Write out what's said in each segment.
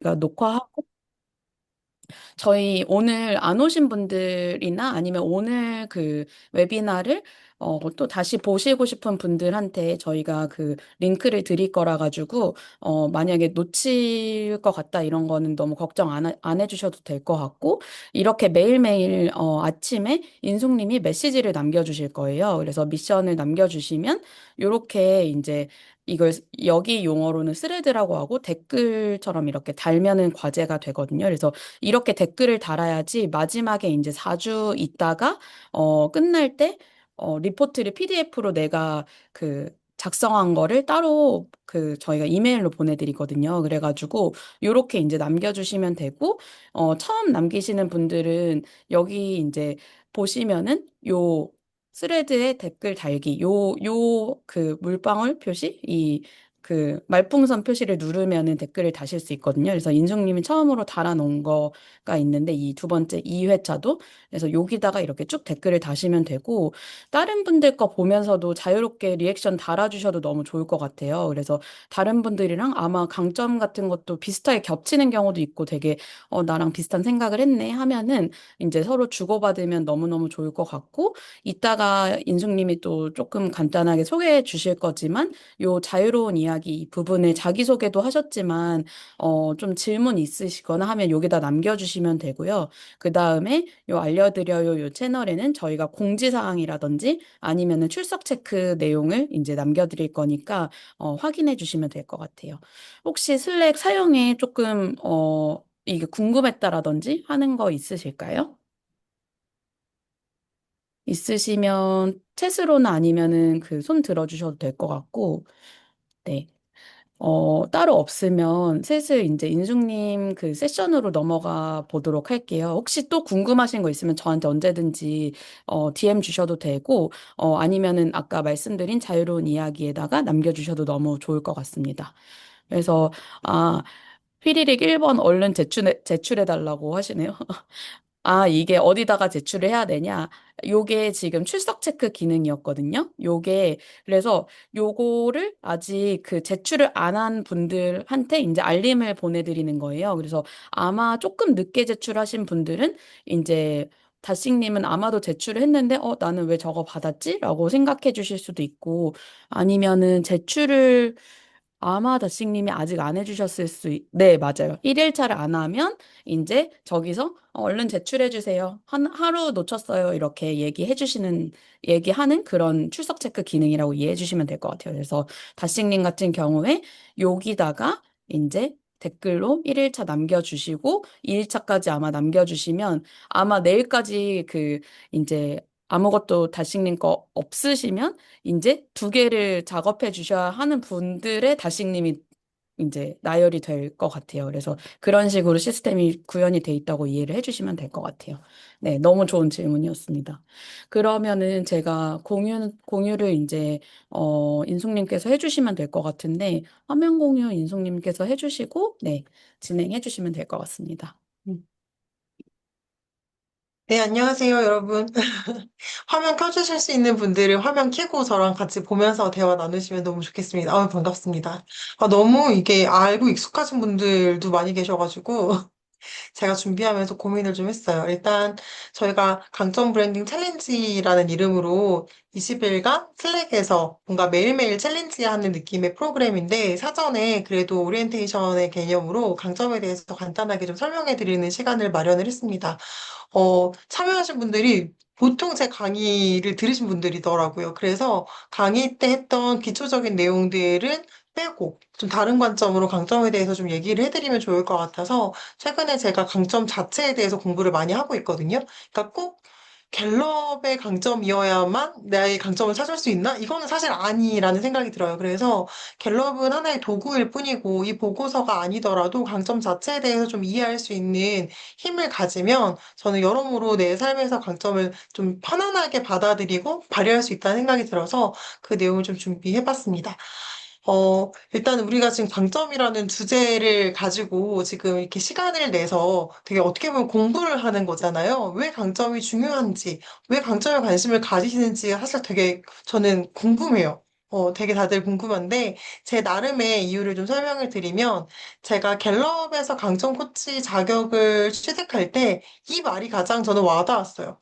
저희가 녹화하고 저희 오늘 안 오신 분들이나 아니면 오늘 그 웨비나를 또 다시 보시고 싶은 분들한테 저희가 그 링크를 드릴 거라 가지고 만약에 놓칠 것 같다 이런 거는 너무 걱정 안 해주셔도 될 것 같고 이렇게 매일매일 아침에 인숙님이 메시지를 남겨주실 거예요. 그래서 미션을 남겨주시면 요렇게 이제 이걸 여기 용어로는 스레드라고 하고 댓글처럼 이렇게 달면은 과제가 되거든요. 그래서 이렇게 댓글을 달아야지 마지막에 이제 4주 있다가 끝날 때 리포트를 PDF로 내가 그 작성한 거를 따로 그 저희가 이메일로 보내드리거든요. 그래가지고 요렇게 이제 남겨주시면 되고 처음 남기시는 분들은 여기 이제 보시면은 요 스레드에 댓글 달기 요 그 물방울 표시 이 그 말풍선 표시를 누르면은 댓글을 다실 수 있거든요. 그래서 인숙님이 처음으로 달아놓은 거가 있는데 이 두 번째 2회차도 그래서 여기다가 이렇게 쭉 댓글을 다시면 되고 다른 분들 거 보면서도 자유롭게 리액션 달아주셔도 너무 좋을 것 같아요. 그래서 다른 분들이랑 아마 강점 같은 것도 비슷하게 겹치는 경우도 있고 되게 나랑 비슷한 생각을 했네 하면은 이제 서로 주고받으면 너무너무 좋을 것 같고 이따가 인숙님이 또 조금 간단하게 소개해 주실 거지만 요 자유로운 이야기 이 부분을 자기소개도 하셨지만 좀 질문 있으시거나 하면 여기다 남겨주시면 되고요. 그 다음에 요 알려드려요 요 채널에는 저희가 공지사항이라든지 아니면은 출석 체크 내용을 이제 남겨드릴 거니까 확인해 주시면 될 것 같아요. 혹시 슬랙 사용에 조금 이게 궁금했다라든지 하는 거 있으실까요? 있으시면 챗으로나 아니면은 그 손 들어주셔도 될 것 같고, 네. 따로 없으면 슬슬 이제 인숙님 그 세션으로 넘어가 보도록 할게요. 혹시 또 궁금하신 거 있으면 저한테 언제든지 DM 주셔도 되고, 아니면은 아까 말씀드린 자유로운 이야기에다가 남겨주셔도 너무 좋을 것 같습니다. 그래서, 아, 피리릭 1번 얼른 제출해달라고 하시네요. 아, 이게 어디다가 제출을 해야 되냐? 요게 지금 출석 체크 기능이었거든요. 요게, 그래서 요거를 아직 그 제출을 안 한 분들한테 이제 알림을 보내드리는 거예요. 그래서 아마 조금 늦게 제출하신 분들은 이제 다식님은 아마도 제출을 했는데, 나는 왜 저거 받았지? 라고 생각해 주실 수도 있고, 아니면은 제출을 아마 다식님이 아직 안 해주셨을 네, 맞아요. 1일차를 안 하면 이제 저기서 얼른 제출해 주세요. 하루 놓쳤어요. 이렇게 얘기하는 그런 출석 체크 기능이라고 이해해 주시면 될 것 같아요. 그래서 다식님 같은 경우에 여기다가 이제 댓글로 1일차 남겨주시고 2일차까지 아마 남겨주시면 아마 내일까지 그 이제 아무것도 다식님 거 없으시면 이제 두 개를 작업해 주셔야 하는 분들의 다식님이 이제 나열이 될 것 같아요. 그래서 그런 식으로 시스템이 구현이 돼 있다고 이해를 해주시면 될 것 같아요. 네, 너무 좋은 질문이었습니다. 그러면은 제가 공유를 이제, 인숙님께서 해주시면 될 것 같은데, 화면 공유 인숙님께서 해주시고, 네, 진행해 주시면 될 것 같습니다. 네, 안녕하세요, 여러분. 화면 켜주실 수 있는 분들은 화면 켜고 저랑 같이 보면서 대화 나누시면 너무 좋겠습니다. 반갑습니다. 너무 이게 알고 익숙하신 분들도 많이 계셔가지고, 제가 준비하면서 고민을 좀 했어요. 일단 저희가 강점 브랜딩 챌린지라는 이름으로 20일간 슬랙에서 뭔가 매일매일 챌린지하는 느낌의 프로그램인데 사전에 그래도 오리엔테이션의 개념으로 강점에 대해서 간단하게 좀 설명해 드리는 시간을 마련을 했습니다. 참여하신 분들이 보통 제 강의를 들으신 분들이더라고요. 그래서 강의 때 했던 기초적인 내용들은 빼고 좀 다른 관점으로 강점에 대해서 좀 얘기를 해드리면 좋을 것 같아서 최근에 제가 강점 자체에 대해서 공부를 많이 하고 있거든요. 그러니까 꼭 갤럽의 강점이어야만 나의 강점을 찾을 수 있나? 이거는 사실 아니라는 생각이 들어요. 그래서 갤럽은 하나의 도구일 뿐이고 이 보고서가 아니더라도 강점 자체에 대해서 좀 이해할 수 있는 힘을 가지면 저는 여러모로 내 삶에서 강점을 좀 편안하게 받아들이고 발휘할 수 있다는 생각이 들어서 그 내용을 좀 준비해봤습니다. 일단 우리가 지금 강점이라는 주제를 가지고 지금 이렇게 시간을 내서 되게 어떻게 보면 공부를 하는 거잖아요. 왜 강점이 중요한지, 왜 강점에 관심을 가지시는지 사실 되게 저는 궁금해요. 되게 다들 궁금한데, 제 나름의 이유를 좀 설명을 드리면, 제가 갤럽에서 강점 코치 자격을 취득할 때, 이 말이 가장 저는 와닿았어요.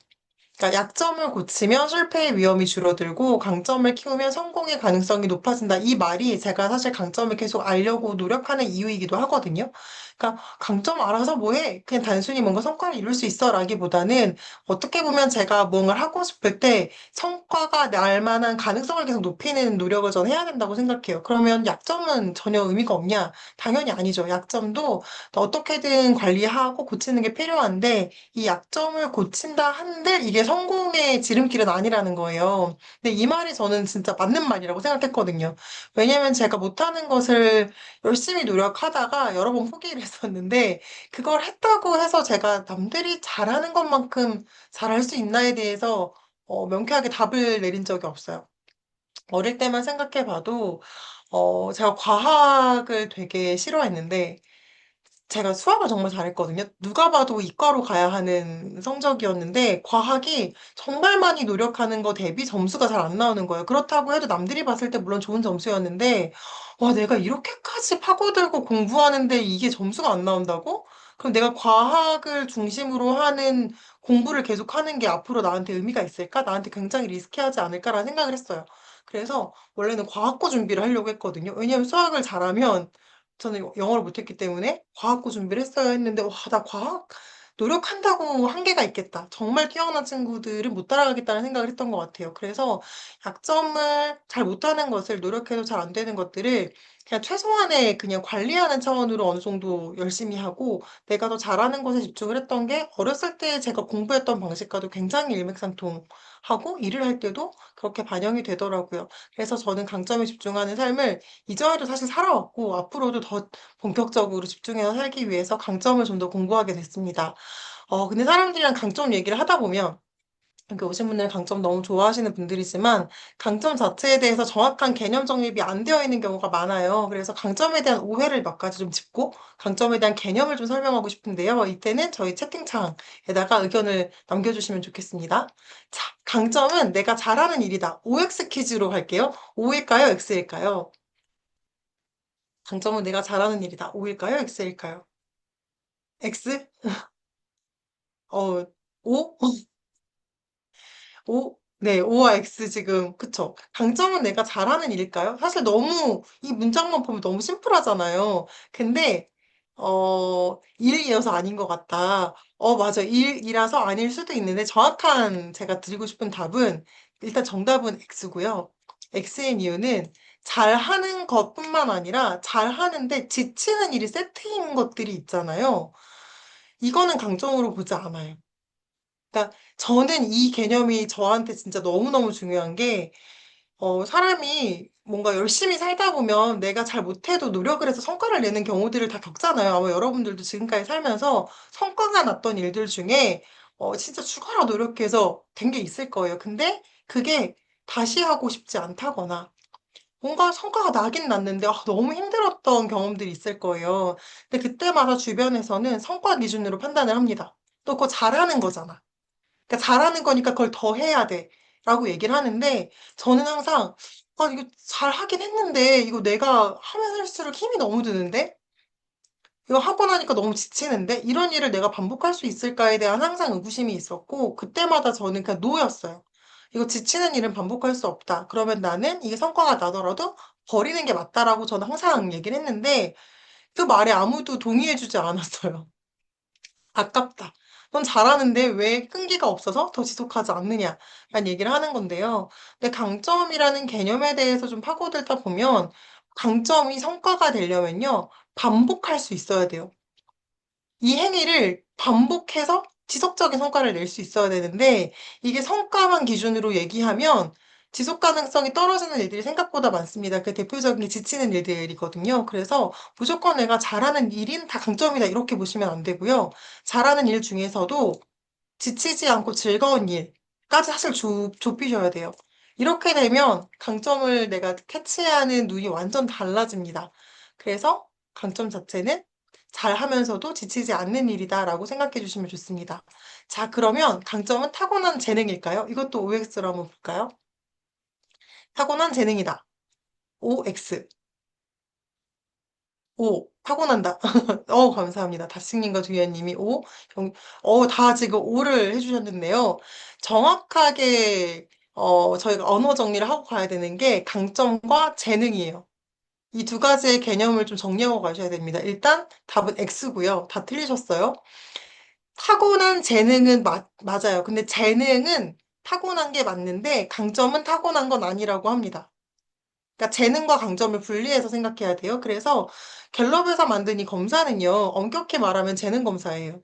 그러니까 약점을 고치면 실패의 위험이 줄어들고 강점을 키우면 성공의 가능성이 높아진다. 이 말이 제가 사실 강점을 계속 알려고 노력하는 이유이기도 하거든요. 그러니까 강점 알아서 뭐해? 그냥 단순히 뭔가 성과를 이룰 수 있어라기보다는 어떻게 보면 제가 뭔가를 하고 싶을 때 성과가 날 만한 가능성을 계속 높이는 노력을 전 해야 된다고 생각해요. 그러면 약점은 전혀 의미가 없냐? 당연히 아니죠. 약점도 어떻게든 관리하고 고치는 게 필요한데 이 약점을 고친다 한들 이게 성공의 지름길은 아니라는 거예요. 근데 이 말이 저는 진짜 맞는 말이라고 생각했거든요. 왜냐면 제가 못하는 것을 열심히 노력하다가 여러 번 포기를 했었는데 그걸 했다고 해서 제가 남들이 잘하는 것만큼 잘할 수 있나에 대해서 명쾌하게 답을 내린 적이 없어요. 어릴 때만 생각해봐도 제가 과학을 되게 싫어했는데 제가 수학을 정말 잘했거든요. 누가 봐도 이과로 가야 하는 성적이었는데, 과학이 정말 많이 노력하는 거 대비 점수가 잘 안 나오는 거예요. 그렇다고 해도 남들이 봤을 때 물론 좋은 점수였는데, 와, 내가 이렇게까지 파고들고 공부하는데 이게 점수가 안 나온다고? 그럼 내가 과학을 중심으로 하는 공부를 계속 하는 게 앞으로 나한테 의미가 있을까? 나한테 굉장히 리스키하지 않을까라는 생각을 했어요. 그래서 원래는 과학고 준비를 하려고 했거든요. 왜냐하면 수학을 잘하면 저는 영어를 못했기 때문에 과학고 준비를 했어야 했는데, 와, 나 과학 노력한다고 한계가 있겠다. 정말 뛰어난 친구들은 못 따라가겠다는 생각을 했던 것 같아요. 그래서 약점을 잘 못하는 것을 노력해도 잘 안 되는 것들을 그냥 최소한의 그냥 관리하는 차원으로 어느 정도 열심히 하고 내가 더 잘하는 것에 집중을 했던 게 어렸을 때 제가 공부했던 방식과도 굉장히 일맥상통하고 일을 할 때도 그렇게 반영이 되더라고요. 그래서 저는 강점에 집중하는 삶을 이전에도 사실 살아왔고 앞으로도 더 본격적으로 집중해서 살기 위해서 강점을 좀 더 공부하게 됐습니다. 근데 사람들이랑 강점 얘기를 하다 보면 여기 오신 분들 강점 너무 좋아하시는 분들이지만 강점 자체에 대해서 정확한 개념 정립이 안 되어 있는 경우가 많아요. 그래서 강점에 대한 오해를 몇 가지 좀 짚고 강점에 대한 개념을 좀 설명하고 싶은데요. 이때는 저희 채팅창에다가 의견을 남겨주시면 좋겠습니다. 자, 강점은 내가 잘하는 일이다. OX 퀴즈로 갈게요. O일까요? X일까요? 강점은 내가 잘하는 일이다. O일까요? X일까요? X? 어, O? O? 네, O와 X 지금, 그쵸. 강점은 내가 잘하는 일일까요? 사실 너무, 이 문장만 보면 너무 심플하잖아요. 근데, 일이어서 아닌 것 같다. 맞아. 일이라서 아닐 수도 있는데, 정확한 제가 드리고 싶은 답은, 일단 정답은 X고요. X인 이유는, 잘하는 것뿐만 아니라, 잘하는데 지치는 일이 세트인 것들이 있잖아요. 이거는 강점으로 보지 않아요. 그러니까 저는 이 개념이 저한테 진짜 너무너무 중요한 게, 사람이 뭔가 열심히 살다 보면 내가 잘 못해도 노력을 해서 성과를 내는 경우들을 다 겪잖아요. 아마 여러분들도 지금까지 살면서 성과가 났던 일들 중에, 진짜 죽어라 노력해서 된 게 있을 거예요. 근데 그게 다시 하고 싶지 않다거나, 뭔가 성과가 나긴 났는데, 너무 힘들었던 경험들이 있을 거예요. 근데 그때마다 주변에서는 성과 기준으로 판단을 합니다. 또 그거 잘하는 거잖아. 그러니까 잘하는 거니까 그걸 더 해야 돼. 라고 얘기를 하는데, 저는 항상, 이거 잘하긴 했는데, 이거 내가 하면 할수록 힘이 너무 드는데? 이거 하고 나니까 너무 지치는데? 이런 일을 내가 반복할 수 있을까에 대한 항상 의구심이 있었고, 그때마다 저는 그냥 노였어요. 이거 지치는 일은 반복할 수 없다. 그러면 나는 이게 성과가 나더라도 버리는 게 맞다라고 저는 항상 얘기를 했는데, 그 말에 아무도 동의해주지 않았어요. 아깝다. 넌 잘하는데 왜 끈기가 없어서 더 지속하지 않느냐? 라는 얘기를 하는 건데요. 근데 강점이라는 개념에 대해서 좀 파고들다 보면 강점이 성과가 되려면요. 반복할 수 있어야 돼요. 이 행위를 반복해서 지속적인 성과를 낼 수 있어야 되는데 이게 성과만 기준으로 얘기하면 지속 가능성이 떨어지는 일들이 생각보다 많습니다. 그 대표적인 게 지치는 일들이거든요. 그래서 무조건 내가 잘하는 일인 다 강점이다 이렇게 보시면 안 되고요. 잘하는 일 중에서도 지치지 않고 즐거운 일까지 사실 좁히셔야 돼요. 이렇게 되면 강점을 내가 캐치하는 눈이 완전 달라집니다. 그래서 강점 자체는 잘하면서도 지치지 않는 일이다라고 생각해 주시면 좋습니다. 자, 그러면 강점은 타고난 재능일까요? 이것도 OX로 한번 볼까요? 타고난 재능이다. OX. 오, 타고난다. 감사합니다. 다스님과 두현님이 오, 다 지금 오를 해주셨는데요. 정확하게, 저희가 언어 정리를 하고 가야 되는 게 강점과 재능이에요. 이 두 가지의 개념을 좀 정리하고 가셔야 됩니다. 일단 답은 X고요. 다 틀리셨어요. 타고난 재능은 맞아요. 근데 재능은 타고난 게 맞는데 강점은 타고난 건 아니라고 합니다. 그러니까 재능과 강점을 분리해서 생각해야 돼요. 그래서 갤럽에서 만든 이 검사는요, 엄격히 말하면 재능 검사예요.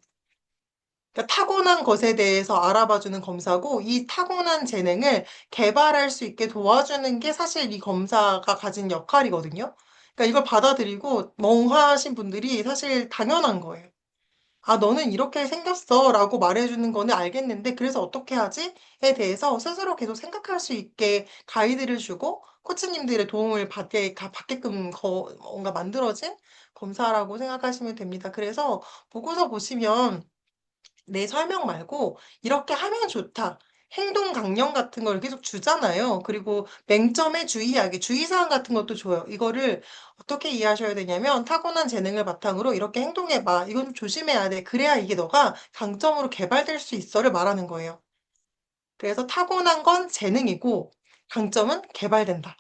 그러니까 타고난 것에 대해서 알아봐주는 검사고, 이 타고난 재능을 개발할 수 있게 도와주는 게 사실 이 검사가 가진 역할이거든요. 그러니까 이걸 받아들이고 멍하신 분들이 사실 당연한 거예요. 아, 너는 이렇게 생겼어 라고 말해주는 거는 알겠는데, 그래서 어떻게 하지? 에 대해서 스스로 계속 생각할 수 있게 가이드를 주고, 코치님들의 도움을 받게끔 뭔가 만들어진 검사라고 생각하시면 됩니다. 그래서 보고서 보시면 내 설명 말고 이렇게 하면 좋다. 행동 강령 같은 걸 계속 주잖아요. 그리고 맹점에 주의하기, 주의사항 같은 것도 줘요. 이거를 어떻게 이해하셔야 되냐면 타고난 재능을 바탕으로 이렇게 행동해봐. 이건 좀 조심해야 돼. 그래야 이게 너가 강점으로 개발될 수 있어를 말하는 거예요. 그래서 타고난 건 재능이고 강점은 개발된다.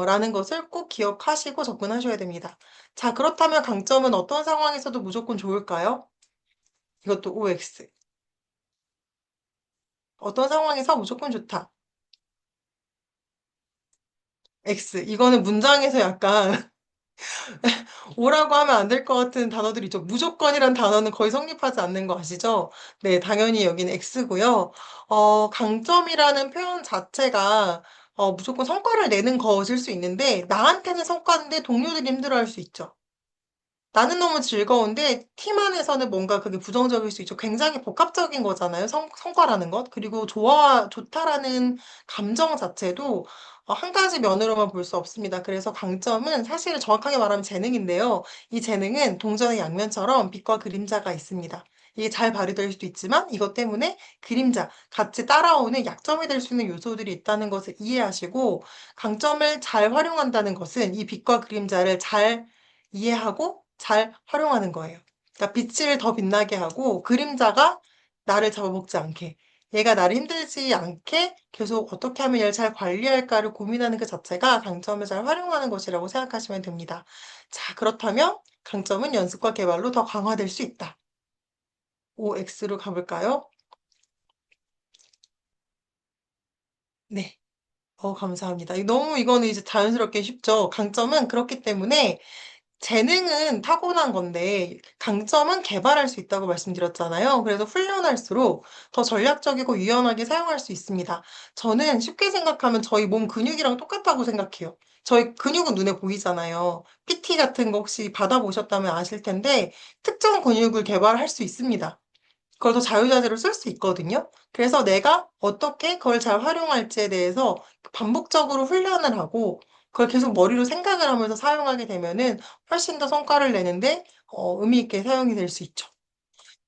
라는 것을 꼭 기억하시고 접근하셔야 됩니다. 자, 그렇다면 강점은 어떤 상황에서도 무조건 좋을까요? 이것도 OX. 어떤 상황에서 무조건 좋다. X. 이거는 문장에서 약간 오라고 하면 안 될 것 같은 단어들이 있죠. 무조건이란 단어는 거의 성립하지 않는 거 아시죠? 네, 당연히 여기는 X고요. 강점이라는 표현 자체가 무조건 성과를 내는 것일 수 있는데 나한테는 성과인데 동료들이 힘들어할 수 있죠. 나는 너무 즐거운데 팀 안에서는 뭔가 그게 부정적일 수 있죠. 굉장히 복합적인 거잖아요. 성과라는 것. 그리고 좋다라는 감정 자체도 한 가지 면으로만 볼 수 없습니다. 그래서 강점은 사실 정확하게 말하면 재능인데요. 이 재능은 동전의 양면처럼 빛과 그림자가 있습니다. 이게 잘 발휘될 수도 있지만 이것 때문에 그림자, 같이 따라오는 약점이 될 수 있는 요소들이 있다는 것을 이해하시고 강점을 잘 활용한다는 것은 이 빛과 그림자를 잘 이해하고 잘 활용하는 거예요. 그러니까 빛을 더 빛나게 하고 그림자가 나를 잡아먹지 않게, 얘가 나를 힘들지 않게 계속 어떻게 하면 얘를 잘 관리할까를 고민하는 그 자체가 강점을 잘 활용하는 것이라고 생각하시면 됩니다. 자, 그렇다면 강점은 연습과 개발로 더 강화될 수 있다. OX로 가볼까요? 네. 감사합니다. 너무 이거는 이제 자연스럽게 쉽죠. 강점은 그렇기 때문에 재능은 타고난 건데 강점은 개발할 수 있다고 말씀드렸잖아요. 그래서 훈련할수록 더 전략적이고 유연하게 사용할 수 있습니다. 저는 쉽게 생각하면 저희 몸 근육이랑 똑같다고 생각해요. 저희 근육은 눈에 보이잖아요. PT 같은 거 혹시 받아보셨다면 아실 텐데 특정 근육을 개발할 수 있습니다. 그걸 더 자유자재로 쓸 수 있거든요. 그래서 내가 어떻게 그걸 잘 활용할지에 대해서 반복적으로 훈련을 하고 그걸 계속 머리로 생각을 하면서 사용하게 되면은 훨씬 더 성과를 내는데 의미 있게 사용이 될 수 있죠.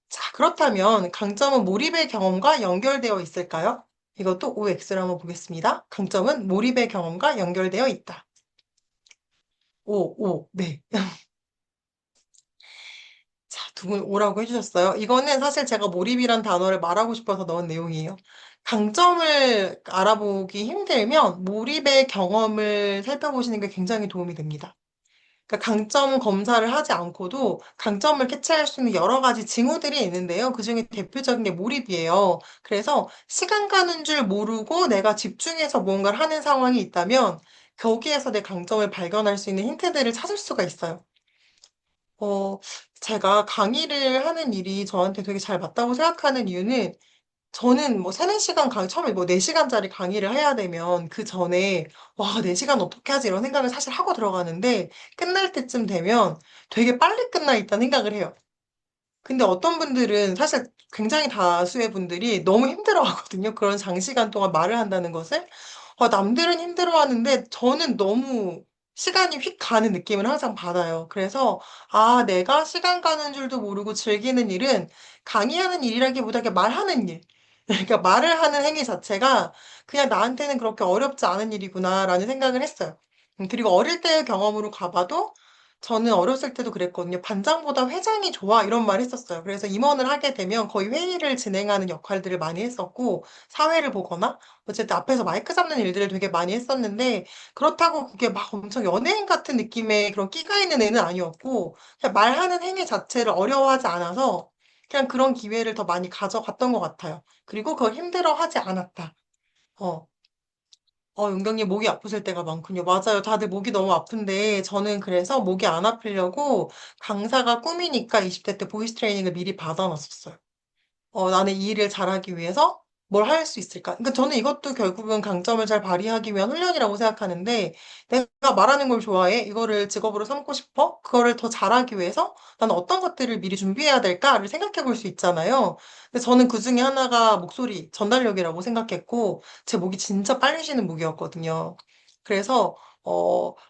자, 그렇다면 강점은 몰입의 경험과 연결되어 있을까요? 이것도 OX를 한번 보겠습니다. 강점은 몰입의 경험과 연결되어 있다. 네. 자, 두 분 오라고 해주셨어요. 이거는 사실 제가 몰입이란 단어를 말하고 싶어서 넣은 내용이에요. 강점을 알아보기 힘들면 몰입의 경험을 살펴보시는 게 굉장히 도움이 됩니다. 그러니까 강점 검사를 하지 않고도 강점을 캐치할 수 있는 여러 가지 징후들이 있는데요. 그중에 대표적인 게 몰입이에요. 그래서 시간 가는 줄 모르고 내가 집중해서 무언가를 하는 상황이 있다면 거기에서 내 강점을 발견할 수 있는 힌트들을 찾을 수가 있어요. 어, 제가 강의를 하는 일이 저한테 되게 잘 맞다고 생각하는 이유는 저는 뭐 3-4시간 처음에 뭐 4시간짜리 강의를 해야 되면 그 전에 와, 4시간 어떻게 하지? 이런 생각을 사실 하고 들어가는데 끝날 때쯤 되면 되게 빨리 끝나 있다는 생각을 해요. 근데 어떤 분들은 사실 굉장히 다수의 분들이 너무 힘들어 하거든요. 그런 장시간 동안 말을 한다는 것을. 남들은 힘들어하는데 저는 너무 시간이 휙 가는 느낌을 항상 받아요. 그래서 아, 내가 시간 가는 줄도 모르고 즐기는 일은 강의하는 일이라기보다 그냥 말하는 일. 그러니까 말을 하는 행위 자체가 그냥 나한테는 그렇게 어렵지 않은 일이구나라는 생각을 했어요. 그리고 어릴 때의 경험으로 가봐도 저는 어렸을 때도 그랬거든요. 반장보다 회장이 좋아 이런 말 했었어요. 그래서 임원을 하게 되면 거의 회의를 진행하는 역할들을 많이 했었고 사회를 보거나 어쨌든 앞에서 마이크 잡는 일들을 되게 많이 했었는데 그렇다고 그게 막 엄청 연예인 같은 느낌의 그런 끼가 있는 애는 아니었고 그냥 말하는 행위 자체를 어려워하지 않아서 그냥 그런 기회를 더 많이 가져갔던 것 같아요. 그리고 그걸 힘들어하지 않았다. 어. 용경님 목이 아프실 때가 많군요. 맞아요. 다들 목이 너무 아픈데 저는 그래서 목이 안 아프려고 강사가 꿈이니까 20대 때 보이스 트레이닝을 미리 받아놨었어요. 나는 이 일을 잘하기 위해서 뭘 할 수 있을까? 그러니까 저는 이것도 결국은 강점을 잘 발휘하기 위한 훈련이라고 생각하는데, 내가 말하는 걸 좋아해? 이거를 직업으로 삼고 싶어? 그거를 더 잘하기 위해서 나는 어떤 것들을 미리 준비해야 될까를 생각해 볼 수 있잖아요. 근데 저는 그 중에 하나가 목소리, 전달력이라고 생각했고, 제 목이 진짜 빨리 쉬는 목이었거든요. 그래서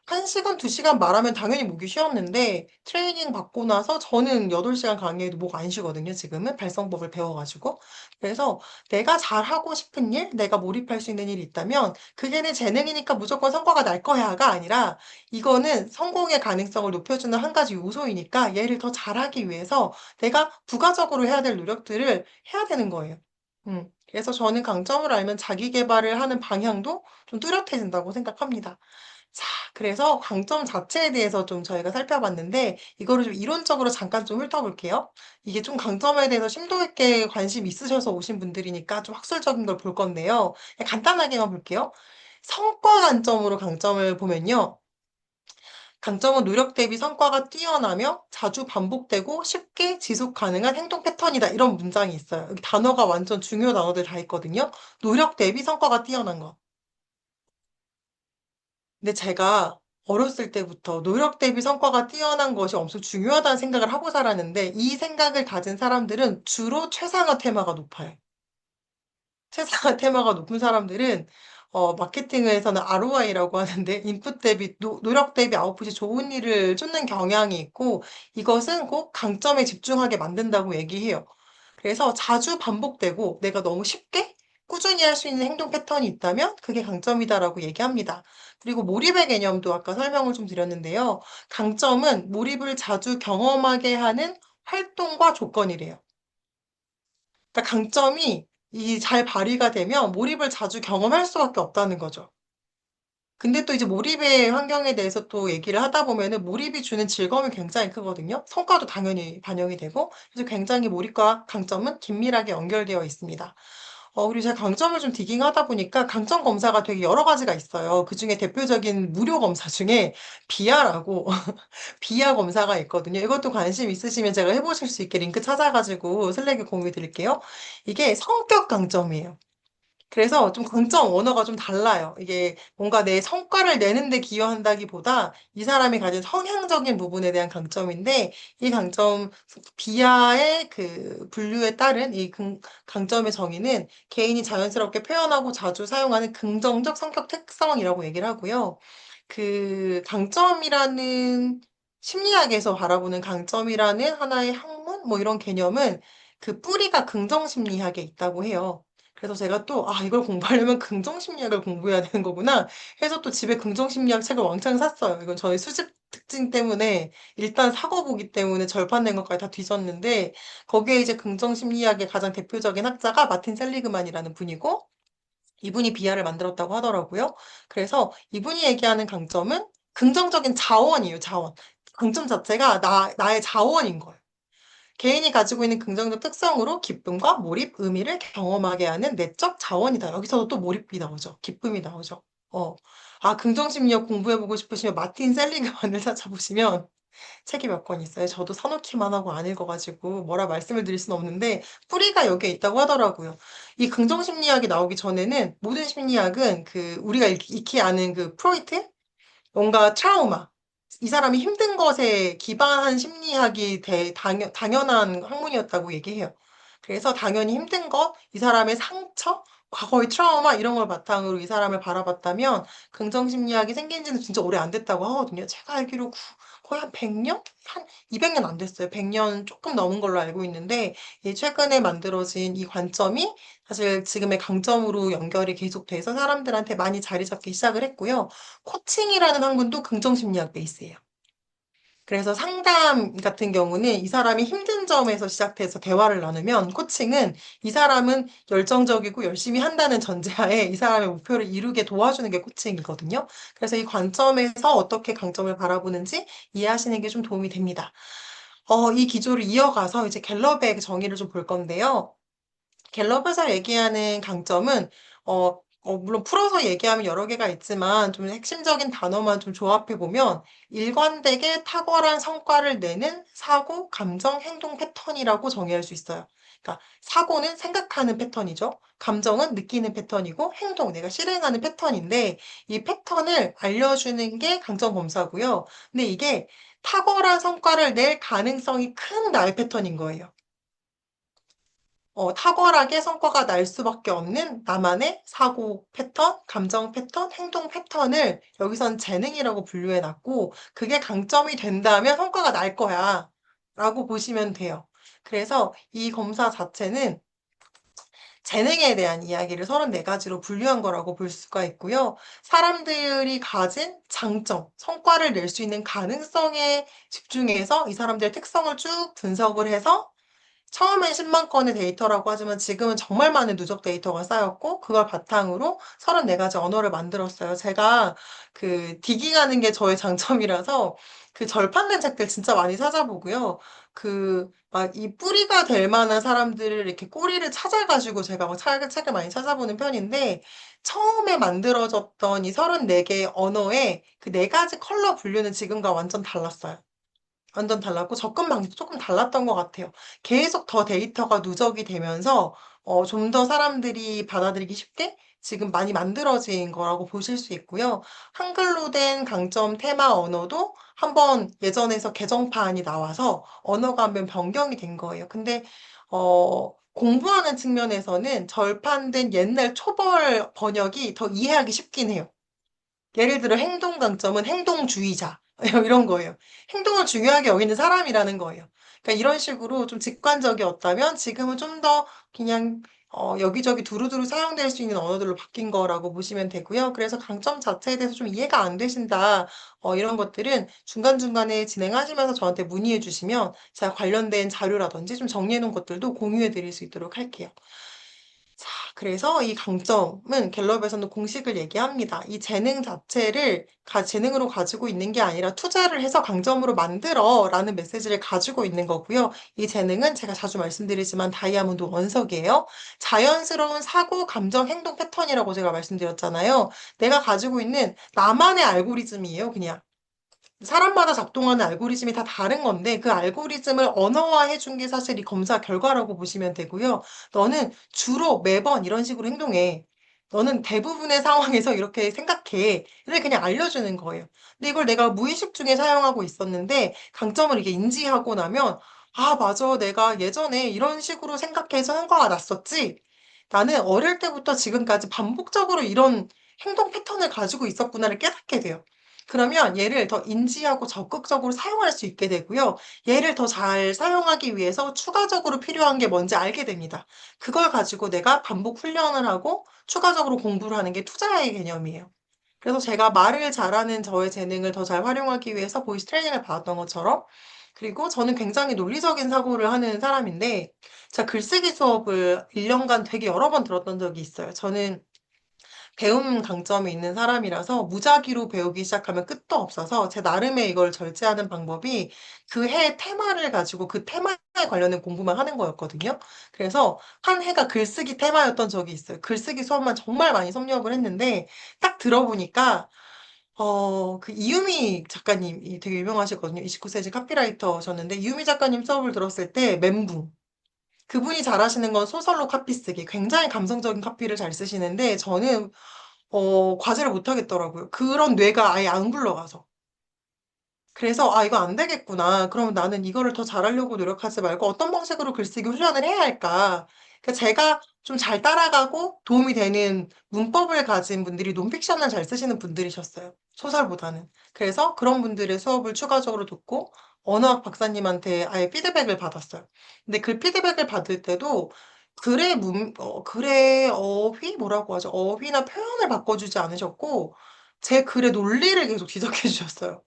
1시간, 2시간 말하면 당연히 목이 쉬었는데, 트레이닝 받고 나서 저는 8시간 강의해도 목 안 쉬거든요, 지금은. 발성법을 배워가지고. 그래서 내가 잘하고 싶은 일, 내가 몰입할 수 있는 일이 있다면, 그게 내 재능이니까 무조건 성과가 날 거야가 아니라, 이거는 성공의 가능성을 높여주는 한 가지 요소이니까, 얘를 더 잘하기 위해서 내가 부가적으로 해야 될 노력들을 해야 되는 거예요. 그래서 저는 강점을 알면 자기 개발을 하는 방향도 좀 뚜렷해진다고 생각합니다. 자, 그래서 강점 자체에 대해서 좀 저희가 살펴봤는데, 이거를 좀 이론적으로 잠깐 좀 훑어볼게요. 이게 좀 강점에 대해서 심도 있게 관심 있으셔서 오신 분들이니까 좀 학술적인 걸 볼 건데요. 그냥 간단하게만 볼게요. 성과 관점으로 강점을 보면요. 강점은 노력 대비 성과가 뛰어나며 자주 반복되고 쉽게 지속 가능한 행동 패턴이다. 이런 문장이 있어요. 여기 단어가 완전 중요 단어들 다 있거든요. 노력 대비 성과가 뛰어난 거. 근데 제가 어렸을 때부터 노력 대비 성과가 뛰어난 것이 엄청 중요하다는 생각을 하고 살았는데 이 생각을 가진 사람들은 주로 최상화 테마가 높아요. 최상화 테마가 높은 사람들은 마케팅에서는 ROI라고 하는데 인풋 대비 노력 대비 아웃풋이 좋은 일을 쫓는 경향이 있고 이것은 꼭 강점에 집중하게 만든다고 얘기해요. 그래서 자주 반복되고 내가 너무 쉽게 꾸준히 할 수 있는 행동 패턴이 있다면 그게 강점이다라고 얘기합니다. 그리고 몰입의 개념도 아까 설명을 좀 드렸는데요. 강점은 몰입을 자주 경험하게 하는 활동과 조건이래요. 그러니까 강점이 이 잘 발휘가 되면 몰입을 자주 경험할 수밖에 없다는 거죠. 근데 또 이제 몰입의 환경에 대해서 또 얘기를 하다 보면은 몰입이 주는 즐거움이 굉장히 크거든요. 성과도 당연히 반영이 되고, 그래서 굉장히 몰입과 강점은 긴밀하게 연결되어 있습니다. 그리고 제가 강점을 좀 디깅하다 보니까 강점 검사가 되게 여러 가지가 있어요. 그중에 대표적인 무료 검사 중에 비아라고 비하 검사가 있거든요. 이것도 관심 있으시면 제가 해보실 수 있게 링크 찾아가지고 슬랙에 공유 드릴게요. 이게 성격 강점이에요. 그래서 좀 강점 언어가 좀 달라요. 이게 뭔가 내 성과를 내는데 기여한다기보다 이 사람이 가진 성향적인 부분에 대한 강점인데 이 강점 비하의 그 분류에 따른 이 강점의 정의는 개인이 자연스럽게 표현하고 자주 사용하는 긍정적 성격 특성이라고 얘기를 하고요. 그 강점이라는 심리학에서 바라보는 강점이라는 하나의 학문 뭐 이런 개념은 그 뿌리가 긍정심리학에 있다고 해요. 그래서 제가 또, 이걸 공부하려면 긍정심리학을 공부해야 되는 거구나 해서 또 집에 긍정심리학 책을 왕창 샀어요. 이건 저희 수집 특징 때문에 일단 사고 보기 때문에 절판된 것까지 다 뒤졌는데 거기에 이제 긍정심리학의 가장 대표적인 학자가 마틴 셀리그만이라는 분이고 이분이 비하를 만들었다고 하더라고요. 그래서 이분이 얘기하는 강점은 긍정적인 자원이에요, 자원. 강점 자체가 나의 자원인 거예요. 개인이 가지고 있는 긍정적 특성으로 기쁨과 몰입, 의미를 경험하게 하는 내적 자원이다. 여기서도 또 몰입이 나오죠. 기쁨이 나오죠. 어. 긍정심리학 공부해보고 싶으시면 마틴 셀리그만을 찾아보시면 책이 몇 권 있어요. 저도 사놓기만 하고 안 읽어가지고 뭐라 말씀을 드릴 수는 없는데 뿌리가 여기에 있다고 하더라고요. 이 긍정심리학이 나오기 전에는 모든 심리학은 그 우리가 익히 아는 그 프로이트? 뭔가 트라우마. 이 사람이 힘든 것에 기반한 심리학이 당연한 학문이었다고 얘기해요. 그래서 당연히 힘든 것, 이 사람의 상처, 과거의 트라우마 이런 걸 바탕으로 이 사람을 바라봤다면 긍정심리학이 생긴 지는 진짜 오래 안 됐다고 하거든요. 제가 알기로 거의 한 100년? 한 200년 안 됐어요. 100년 조금 넘은 걸로 알고 있는데, 이 최근에 만들어진 이 관점이 사실 지금의 강점으로 연결이 계속돼서 사람들한테 많이 자리 잡기 시작을 했고요. 코칭이라는 학문도 긍정심리학 베이스예요. 그래서 상담 같은 경우는 이 사람이 힘든 점에서 시작해서 대화를 나누면 코칭은 이 사람은 열정적이고 열심히 한다는 전제하에 이 사람의 목표를 이루게 도와주는 게 코칭이거든요. 그래서 이 관점에서 어떻게 강점을 바라보는지 이해하시는 게 좀 도움이 됩니다. 이 기조를 이어가서 이제 갤럽의 정의를 좀 볼 건데요. 갤럽에서 얘기하는 강점은 물론 풀어서 얘기하면 여러 개가 있지만 좀 핵심적인 단어만 좀 조합해 보면 일관되게 탁월한 성과를 내는 사고, 감정, 행동 패턴이라고 정의할 수 있어요. 그러니까 사고는 생각하는 패턴이죠. 감정은 느끼는 패턴이고 행동, 내가 실행하는 패턴인데 이 패턴을 알려주는 게 강점 검사고요. 근데 이게 탁월한 성과를 낼 가능성이 큰 나의 패턴인 거예요. 탁월하게 성과가 날 수밖에 없는 나만의 사고 패턴, 감정 패턴, 행동 패턴을 여기선 재능이라고 분류해 놨고, 그게 강점이 된다면 성과가 날 거야. 라고 보시면 돼요. 그래서 이 검사 자체는 재능에 대한 이야기를 34가지로 분류한 거라고 볼 수가 있고요. 사람들이 가진 장점, 성과를 낼 수 있는 가능성에 집중해서 이 사람들의 특성을 쭉 분석을 해서 처음엔 10만 건의 데이터라고 하지만 지금은 정말 많은 누적 데이터가 쌓였고 그걸 바탕으로 34가지 언어를 만들었어요. 제가 그 디깅하는 게 저의 장점이라서 그 절판된 책들 진짜 많이 찾아보고요. 그 막 이 뿌리가 될 만한 사람들을 이렇게 꼬리를 찾아가지고 제가 막 책을 많이 찾아보는 편인데 처음에 만들어졌던 이 34개의 언어의 그 4가지 컬러 분류는 지금과 완전 달랐어요. 완전 달랐고 접근 방식도 조금 달랐던 것 같아요. 계속 더 데이터가 누적이 되면서 좀 더 사람들이 받아들이기 쉽게 지금 많이 만들어진 거라고 보실 수 있고요. 한글로 된 강점 테마 언어도 한번 예전에서 개정판이 나와서 언어가 한번 변경이 된 거예요. 근데 공부하는 측면에서는 절판된 옛날 초벌 번역이 더 이해하기 쉽긴 해요. 예를 들어 행동 강점은 행동주의자 이런 거예요. 행동을 중요하게 여기는 사람이라는 거예요. 그러니까 이런 식으로 좀 직관적이었다면 지금은 좀 더 그냥 여기저기 두루두루 사용될 수 있는 언어들로 바뀐 거라고 보시면 되고요. 그래서 강점 자체에 대해서 좀 이해가 안 되신다. 이런 것들은 중간중간에 진행하시면서 저한테 문의해 주시면 제가 관련된 자료라든지 좀 정리해 놓은 것들도 공유해 드릴 수 있도록 할게요. 자, 그래서 이 강점은 갤럽에서는 공식을 얘기합니다. 이 재능 자체를 재능으로 가지고 있는 게 아니라 투자를 해서 강점으로 만들어 라는 메시지를 가지고 있는 거고요. 이 재능은 제가 자주 말씀드리지만 다이아몬드 원석이에요. 자연스러운 사고, 감정, 행동 패턴이라고 제가 말씀드렸잖아요. 내가 가지고 있는 나만의 알고리즘이에요, 그냥. 사람마다 작동하는 알고리즘이 다 다른 건데 그 알고리즘을 언어화해 준 게 사실 이 검사 결과라고 보시면 되고요. 너는 주로 매번 이런 식으로 행동해. 너는 대부분의 상황에서 이렇게 생각해. 를 그냥 알려주는 거예요. 근데 이걸 내가 무의식 중에 사용하고 있었는데 강점을 이게 인지하고 나면 아, 맞아. 내가 예전에 이런 식으로 생각해서 성과가 났었지. 나는 어릴 때부터 지금까지 반복적으로 이런 행동 패턴을 가지고 있었구나를 깨닫게 돼요. 그러면 얘를 더 인지하고 적극적으로 사용할 수 있게 되고요. 얘를 더 잘 사용하기 위해서 추가적으로 필요한 게 뭔지 알게 됩니다. 그걸 가지고 내가 반복 훈련을 하고 추가적으로 공부를 하는 게 투자의 개념이에요. 그래서 제가 말을 잘하는 저의 재능을 더 잘 활용하기 위해서 보이스 트레이닝을 받았던 것처럼 그리고 저는 굉장히 논리적인 사고를 하는 사람인데 제가 글쓰기 수업을 1년간 되게 여러 번 들었던 적이 있어요. 저는 배움 강점이 있는 사람이라서 무작위로 배우기 시작하면 끝도 없어서 제 나름의 이걸 절제하는 방법이 그 해 테마를 가지고 그 테마에 관련된 공부만 하는 거였거든요. 그래서 한 해가 글쓰기 테마였던 적이 있어요. 글쓰기 수업만 정말 많이 섭렵을 했는데 딱 들어보니까 그 이유미 작가님이 되게 유명하시거든요. 29세지 카피라이터셨는데 이유미 작가님 수업을 들었을 때 멘붕. 그분이 잘하시는 건 소설로 카피 쓰기. 굉장히 감성적인 카피를 잘 쓰시는데 저는 과제를 못 하겠더라고요. 그런 뇌가 아예 안 굴러가서. 그래서, 아, 이거 안 되겠구나. 그러면 나는 이거를 더 잘하려고 노력하지 말고 어떤 방식으로 글쓰기 훈련을 해야 할까? 그러니까 제가 좀 잘 따라가고 도움이 되는 문법을 가진 분들이 논픽션을 잘 쓰시는 분들이셨어요. 소설보다는. 그래서 그런 분들의 수업을 추가적으로 듣고 언어학 박사님한테 아예 피드백을 받았어요. 근데 그 피드백을 받을 때도 글의 어휘? 뭐라고 하죠? 어휘나 표현을 바꿔주지 않으셨고, 제 글의 논리를 계속 지적해 주셨어요.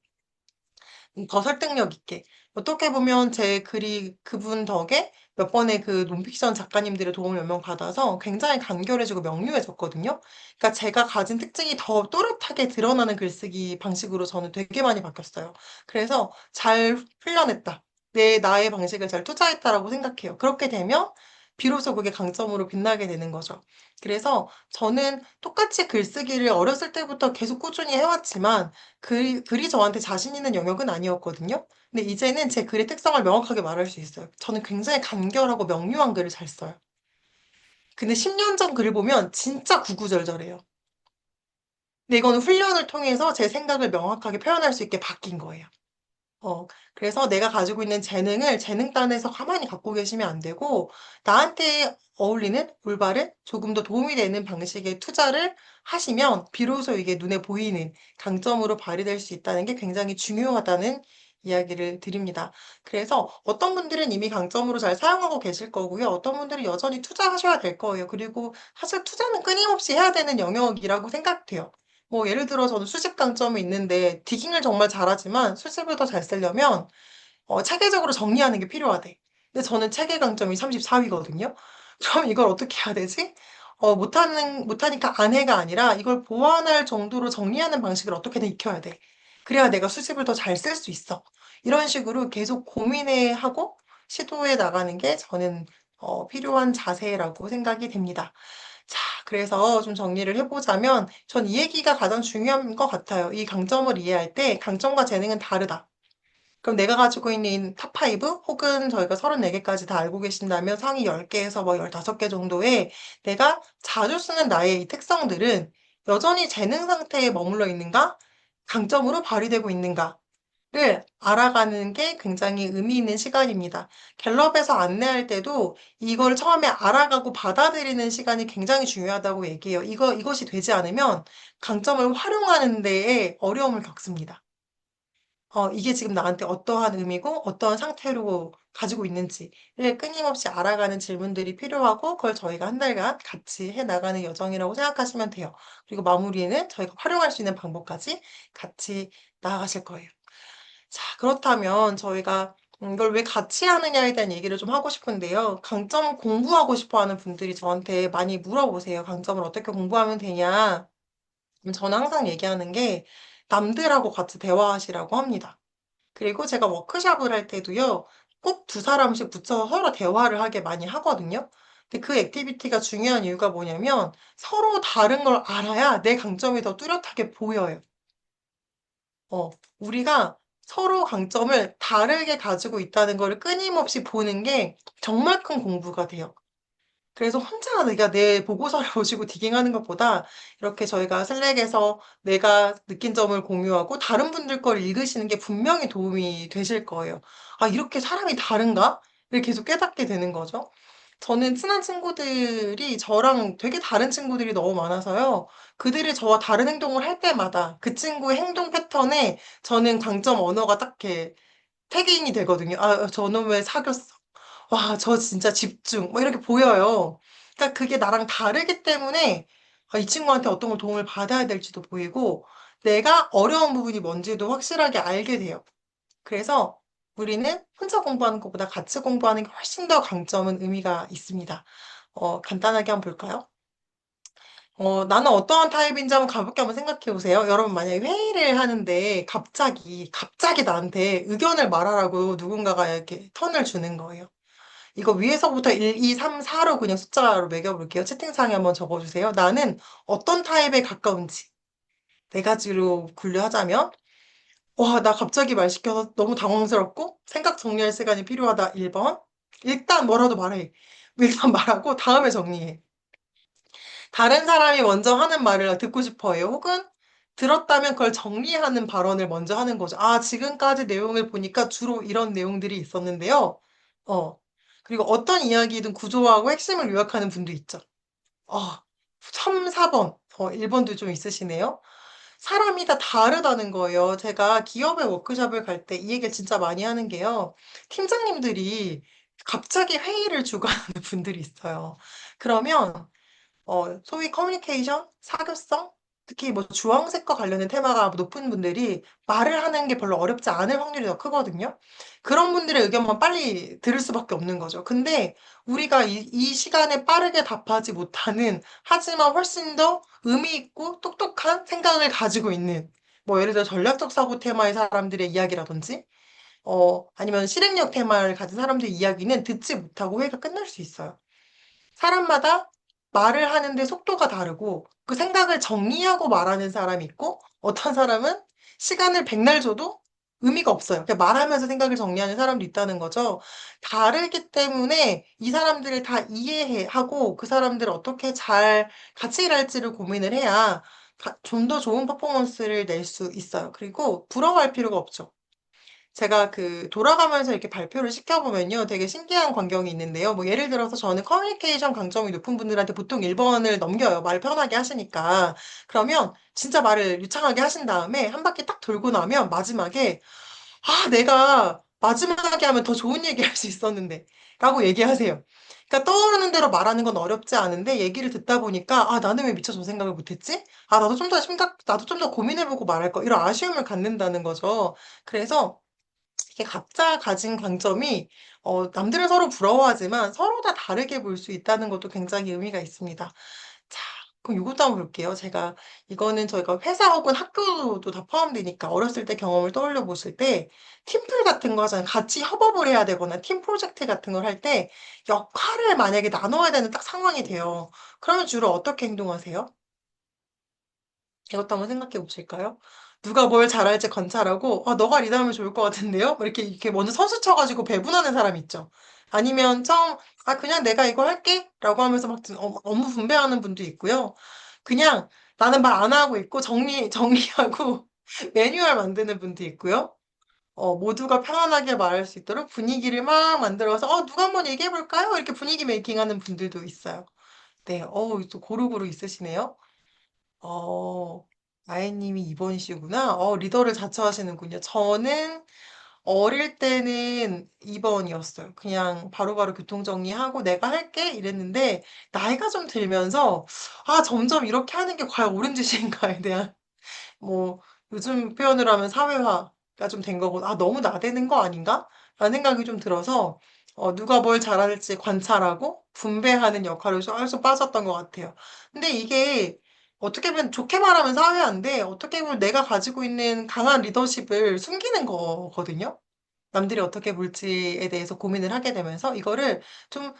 더 설득력 있게. 어떻게 보면 제 글이 그분 덕에 몇 번의 그 논픽션 작가님들의 도움을 몇 명 받아서 굉장히 간결해지고 명료해졌거든요. 그러니까 제가 가진 특징이 더 또렷하게 드러나는 글쓰기 방식으로 저는 되게 많이 바뀌었어요. 그래서 잘 훈련했다. 나의 방식을 잘 투자했다라고 생각해요. 그렇게 되면 비로소 그게 강점으로 빛나게 되는 거죠. 그래서 저는 똑같이 글쓰기를 어렸을 때부터 계속 꾸준히 해왔지만 글이 저한테 자신 있는 영역은 아니었거든요. 근데 이제는 제 글의 특성을 명확하게 말할 수 있어요. 저는 굉장히 간결하고 명료한 글을 잘 써요. 근데 10년 전 글을 보면 진짜 구구절절해요. 근데 이거는 훈련을 통해서 제 생각을 명확하게 표현할 수 있게 바뀐 거예요. 그래서 내가 가지고 있는 재능을 재능단에서 가만히 갖고 계시면 안 되고, 나한테 어울리는 올바른 조금 더 도움이 되는 방식의 투자를 하시면 비로소 이게 눈에 보이는 강점으로 발휘될 수 있다는 게 굉장히 중요하다는 이야기를 드립니다. 그래서 어떤 분들은 이미 강점으로 잘 사용하고 계실 거고요. 어떤 분들은 여전히 투자하셔야 될 거예요. 그리고 사실 투자는 끊임없이 해야 되는 영역이라고 생각돼요. 뭐 예를 들어 저는 수집 강점이 있는데 디깅을 정말 잘하지만 수집을 더 잘 쓰려면 체계적으로 정리하는 게 필요하대. 근데 저는 체계 강점이 34위거든요. 그럼 이걸 어떻게 해야 되지? 못하니까 안 해가 아니라 이걸 보완할 정도로 정리하는 방식을 어떻게든 익혀야 돼. 그래야 내가 수집을 더 잘 쓸 수 있어. 이런 식으로 계속 고민해 하고 시도해 나가는 게 저는 필요한 자세라고 생각이 됩니다. 자, 그래서 좀 정리를 해보자면, 전 이 얘기가 가장 중요한 것 같아요. 이 강점을 이해할 때, 강점과 재능은 다르다. 그럼 내가 가지고 있는 탑5 혹은 저희가 34개까지 다 알고 계신다면 상위 10개에서 뭐 15개 정도의 내가 자주 쓰는 나의 이 특성들은 여전히 재능 상태에 머물러 있는가? 강점으로 발휘되고 있는가? 를 알아가는 게 굉장히 의미 있는 시간입니다. 갤럽에서 안내할 때도 이걸 처음에 알아가고 받아들이는 시간이 굉장히 중요하다고 얘기해요. 이것이 되지 않으면 강점을 활용하는 데에 어려움을 겪습니다. 이게 지금 나한테 어떠한 의미고 어떠한 상태로 가지고 있는지를 끊임없이 알아가는 질문들이 필요하고 그걸 저희가 한 달간 같이 해 나가는 여정이라고 생각하시면 돼요. 그리고 마무리에는 저희가 활용할 수 있는 방법까지 같이 나아가실 거예요. 자, 그렇다면 저희가 이걸 왜 같이 하느냐에 대한 얘기를 좀 하고 싶은데요. 강점 공부하고 싶어 하는 분들이 저한테 많이 물어보세요. 강점을 어떻게 공부하면 되냐? 그럼 저는 항상 얘기하는 게 남들하고 같이 대화하시라고 합니다. 그리고 제가 워크숍을 할 때도요, 꼭 두 사람씩 붙여서 서로 대화를 하게 많이 하거든요. 근데 그 액티비티가 중요한 이유가 뭐냐면 서로 다른 걸 알아야 내 강점이 더 뚜렷하게 보여요. 어, 우리가 서로 강점을 다르게 가지고 있다는 걸 끊임없이 보는 게 정말 큰 공부가 돼요. 그래서 혼자 내가 내 보고서를 보시고 디깅하는 것보다 이렇게 저희가 슬랙에서 내가 느낀 점을 공유하고 다른 분들 걸 읽으시는 게 분명히 도움이 되실 거예요. 아, 이렇게 사람이 다른가? 를 계속 깨닫게 되는 거죠. 저는 친한 친구들이 저랑 되게 다른 친구들이 너무 많아서요. 그들이 저와 다른 행동을 할 때마다 그 친구의 행동 패턴에 저는 강점 언어가 딱 이렇게 태깅이 되거든요. 아, 저는 왜 사귀었어? 와, 저 진짜 집중. 뭐 이렇게 보여요. 그러니까 그게 나랑 다르기 때문에 이 친구한테 어떤 걸 도움을 받아야 될지도 보이고 내가 어려운 부분이 뭔지도 확실하게 알게 돼요. 그래서 우리는 혼자 공부하는 것보다 같이 공부하는 게 훨씬 더 강점은 의미가 있습니다. 간단하게 한번 볼까요? 나는 어떠한 타입인지 한번 가볍게 한번 생각해 보세요. 여러분 만약에 회의를 하는데 갑자기 나한테 의견을 말하라고 누군가가 이렇게 턴을 주는 거예요. 이거 위에서부터 1, 2, 3, 4로 그냥 숫자로 매겨볼게요. 채팅창에 한번 적어주세요. 나는 어떤 타입에 가까운지. 네 가지로 분류하자면, 와, 나 갑자기 말 시켜서 너무 당황스럽고 생각 정리할 시간이 필요하다. 1번. 일단 뭐라도 말해. 일단 말하고 다음에 정리해. 다른 사람이 먼저 하는 말을 듣고 싶어 해요. 혹은 들었다면 그걸 정리하는 발언을 먼저 하는 거죠. 아, 지금까지 내용을 보니까 주로 이런 내용들이 있었는데요. 어. 그리고 어떤 이야기든 구조화하고 핵심을 요약하는 분도 있죠. 어, 3, 4번. 1번도 좀 있으시네요. 사람이 다 다르다는 거예요. 제가 기업의 워크숍을 갈 때 이 얘기를 진짜 많이 하는 게요. 팀장님들이 갑자기 회의를 주관하는 분들이 있어요. 그러면 소위 커뮤니케이션, 사교성, 특히 뭐 주황색과 관련된 테마가 높은 분들이 말을 하는 게 별로 어렵지 않을 확률이 더 크거든요. 그런 분들의 의견만 빨리 들을 수밖에 없는 거죠. 근데 우리가 이 시간에 빠르게 답하지 못하는, 하지만 훨씬 더 의미 있고 똑똑한 생각을 가지고 있는, 뭐 예를 들어 전략적 사고 테마의 사람들의 이야기라든지, 아니면 실행력 테마를 가진 사람들의 이야기는 듣지 못하고 회의가 끝날 수 있어요. 사람마다 말을 하는데 속도가 다르고 그 생각을 정리하고 말하는 사람이 있고 어떤 사람은 시간을 백날 줘도 의미가 없어요. 그냥 말하면서 생각을 정리하는 사람도 있다는 거죠. 다르기 때문에 이 사람들을 다 이해하고 그 사람들을 어떻게 잘 같이 일할지를 고민을 해야 좀 더 좋은 퍼포먼스를 낼 수 있어요. 그리고 부러워할 필요가 없죠. 제가 돌아가면서 이렇게 발표를 시켜보면요. 되게 신기한 광경이 있는데요. 뭐 예를 들어서 저는 커뮤니케이션 강점이 높은 분들한테 보통 1번을 넘겨요. 말 편하게 하시니까. 그러면 진짜 말을 유창하게 하신 다음에 한 바퀴 딱 돌고 나면 마지막에 내가 마지막에 하면 더 좋은 얘기 할 수 있었는데 라고 얘기하세요. 그러니까 떠오르는 대로 말하는 건 어렵지 않은데 얘기를 듣다 보니까 나는 왜 미처 저 생각을 못했지? 나도 좀 더 고민해보고 말할 거. 이런 아쉬움을 갖는다는 거죠. 그래서 이게 각자 가진 강점이 남들은 서로 부러워하지만 서로 다 다르게 볼 수 있다는 것도 굉장히 의미가 있습니다. 자, 그럼 이것도 한번 볼게요. 이거는 저희가 회사 혹은 학교도 다 포함되니까 어렸을 때 경험을 떠올려 보실 때 팀플 같은 거 하잖아요. 같이 협업을 해야 되거나 팀 프로젝트 같은 걸 할 때 역할을 만약에 나눠야 되는 딱 상황이 돼요. 그러면 주로 어떻게 행동하세요? 이것도 한번 생각해 보실까요? 누가 뭘 잘할지 관찰하고, 너가 리더하면 좋을 것 같은데요? 뭐 이렇게 먼저 선수 쳐가지고 배분하는 사람 있죠. 아니면 그냥 내가 이거 할게? 라고 하면서 막 업무 분배하는 분도 있고요. 그냥 나는 말 안 하고 있고 정리하고 매뉴얼 만드는 분도 있고요. 모두가 편안하게 말할 수 있도록 분위기를 막 만들어서, 누가 한번 얘기해 볼까요? 이렇게 분위기 메이킹 하는 분들도 있어요. 네, 또 고루고루 있으시네요. 어, 아이님이 2번이시구나. 리더를 자처하시는군요. 저는 어릴 때는 2번이었어요. 그냥 바로바로 교통정리하고 내가 할게 이랬는데, 나이가 좀 들면서, 점점 이렇게 하는 게 과연 옳은 짓인가에 대한 뭐 요즘 표현으로 하면 사회화가 좀 된 거고, 너무 나대는 거 아닌가? 라는 생각이 좀 들어서 누가 뭘 잘할지 관찰하고 분배하는 역할을 좀 빠졌던 것 같아요. 근데 이게 어떻게 보면 좋게 말하면 사회화인데 어떻게 보면 내가 가지고 있는 강한 리더십을 숨기는 거거든요. 남들이 어떻게 볼지에 대해서 고민을 하게 되면서 이거를 좀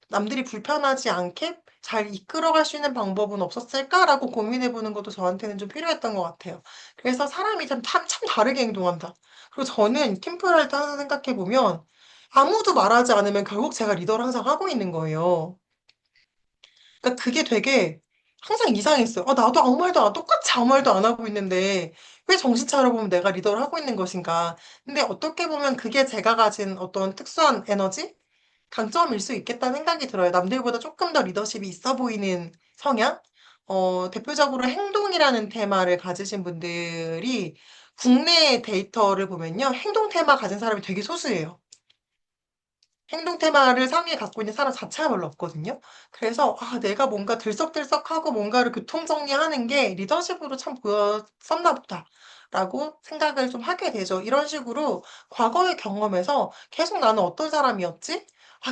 남들이 불편하지 않게 잘 이끌어갈 수 있는 방법은 없었을까라고 고민해 보는 것도 저한테는 좀 필요했던 것 같아요. 그래서 사람이 참 다르게 행동한다. 그리고 저는 팀플 할 때 항상 생각해 보면 아무도 말하지 않으면 결국 제가 리더를 항상 하고 있는 거예요. 그러니까 그게 되게 항상 이상했어요. 나도 아무 말도 똑같이 아무 말도 안 하고 있는데 왜 정신 차려보면 내가 리더를 하고 있는 것인가. 근데 어떻게 보면 그게 제가 가진 어떤 특수한 에너지? 강점일 수 있겠다는 생각이 들어요. 남들보다 조금 더 리더십이 있어 보이는 성향? 대표적으로 행동이라는 테마를 가지신 분들이 국내 데이터를 보면요. 행동 테마 가진 사람이 되게 소수예요. 행동 테마를 상위에 갖고 있는 사람 자체가 별로 없거든요. 그래서 내가 뭔가 들썩들썩하고 뭔가를 교통정리하는 게 리더십으로 참 보였었나 보다. 라고 생각을 좀 하게 되죠. 이런 식으로 과거의 경험에서 계속 나는 어떤 사람이었지?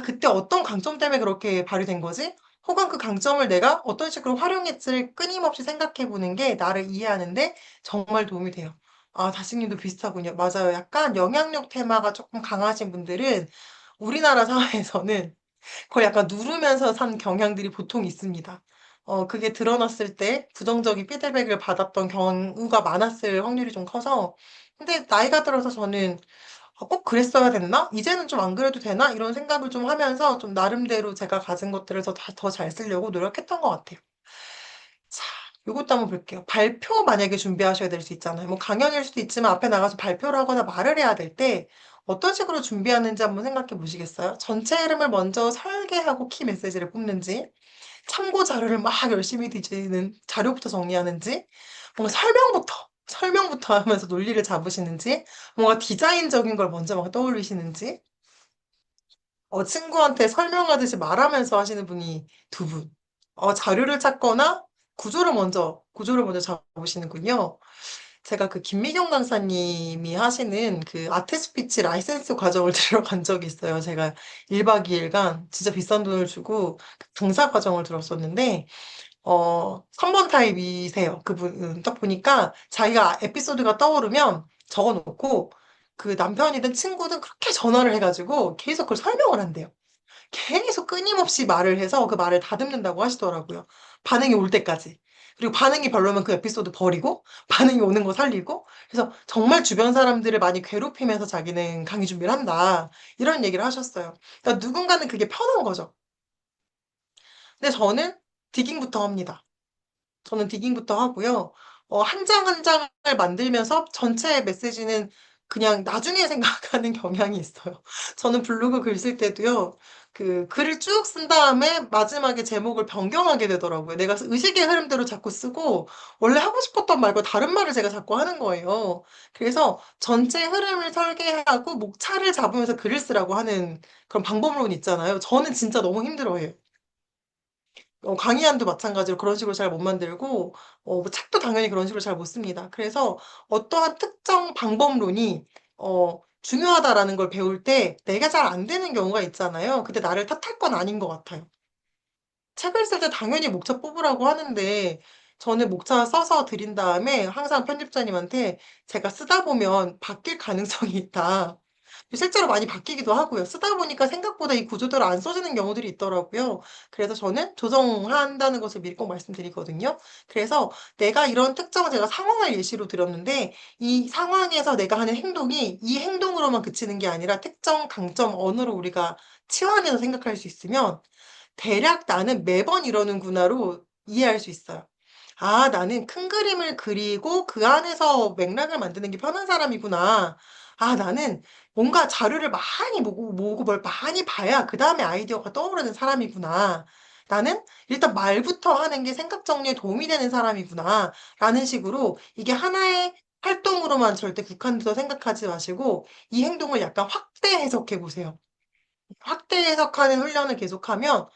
그때 어떤 강점 때문에 그렇게 발휘된 거지? 혹은 그 강점을 내가 어떤 식으로 활용했지를 끊임없이 생각해 보는 게 나를 이해하는데 정말 도움이 돼요. 다스님도 비슷하군요. 맞아요. 약간 영향력 테마가 조금 강하신 분들은 우리나라 사회에서는 그걸 약간 누르면서 산 경향들이 보통 있습니다. 그게 드러났을 때 부정적인 피드백을 받았던 경우가 많았을 확률이 좀 커서. 근데 나이가 들어서 저는 꼭 그랬어야 됐나? 이제는 좀 안 그래도 되나? 이런 생각을 좀 하면서 좀 나름대로 제가 가진 것들을 더 잘 쓰려고 노력했던 것 같아요. 자, 요것도 한번 볼게요. 발표 만약에 준비하셔야 될 수 있잖아요. 뭐 강연일 수도 있지만 앞에 나가서 발표를 하거나 말을 해야 될 때 어떤 식으로 준비하는지 한번 생각해 보시겠어요? 전체 흐름을 먼저 설계하고 키 메시지를 뽑는지, 참고 자료를 막 열심히 뒤지는 자료부터 정리하는지, 뭔가 설명부터 하면서 논리를 잡으시는지, 뭔가 디자인적인 걸 먼저 막 떠올리시는지, 친구한테 설명하듯이 말하면서 하시는 분이 두 분. 자료를 찾거나 구조를 먼저 잡으시는군요. 제가 그 김미경 강사님이 하시는 그 아트 스피치 라이센스 과정을 들어간 적이 있어요. 제가 1박 2일간 진짜 비싼 돈을 주고 그 강사 과정을 들었었는데, 3번 타입이세요. 그분, 딱 보니까 자기가 에피소드가 떠오르면 적어 놓고 그 남편이든 친구든 그렇게 전화를 해가지고 계속 그걸 설명을 한대요. 계속 끊임없이 말을 해서 그 말을 다듬는다고 하시더라고요. 반응이 올 때까지. 그리고 반응이 별로면 그 에피소드 버리고, 반응이 오는 거 살리고. 그래서 정말 주변 사람들을 많이 괴롭히면서 자기는 강의 준비를 한다. 이런 얘기를 하셨어요. 그러니까 누군가는 그게 편한 거죠. 근데 저는 디깅부터 합니다. 저는 디깅부터 하고요. 한 장 한 장을 만들면서 전체 메시지는 그냥 나중에 생각하는 경향이 있어요. 저는 블로그 글 쓸 때도요. 그 글을 쭉 쓴 다음에 마지막에 제목을 변경하게 되더라고요. 내가 의식의 흐름대로 자꾸 쓰고 원래 하고 싶었던 말고 다른 말을 제가 자꾸 하는 거예요. 그래서 전체 흐름을 설계하고 목차를 잡으면서 글을 쓰라고 하는 그런 방법론 있잖아요. 저는 진짜 너무 힘들어해요. 강의안도 마찬가지로 그런 식으로 잘 못 만들고, 뭐 책도 당연히 그런 식으로 잘 못 씁니다. 그래서 어떠한 특정 방법론이, 중요하다라는 걸 배울 때 내가 잘 안 되는 경우가 있잖아요. 근데 나를 탓할 건 아닌 것 같아요. 책을 쓸 때 당연히 목차 뽑으라고 하는데, 저는 목차 써서 드린 다음에 항상 편집자님한테 제가 쓰다 보면 바뀔 가능성이 있다. 실제로 많이 바뀌기도 하고요. 쓰다 보니까 생각보다 이 구조대로 안 써지는 경우들이 있더라고요. 그래서 저는 조정한다는 것을 미리 꼭 말씀드리거든요. 그래서 내가 이런 특정 제가 상황을 예시로 들었는데 이 상황에서 내가 하는 행동이 이 행동으로만 그치는 게 아니라 특정 강점 언어로 우리가 치환해서 생각할 수 있으면 대략 나는 매번 이러는구나로 이해할 수 있어요. 아, 나는 큰 그림을 그리고 그 안에서 맥락을 만드는 게 편한 사람이구나. 아, 나는 뭔가 자료를 많이 보고 뭘 많이 봐야 그 다음에 아이디어가 떠오르는 사람이구나. 나는 일단 말부터 하는 게 생각 정리에 도움이 되는 사람이구나. 라는 식으로 이게 하나의 활동으로만 절대 국한돼서 생각하지 마시고 이 행동을 약간 확대 해석해 보세요. 확대 해석하는 훈련을 계속하면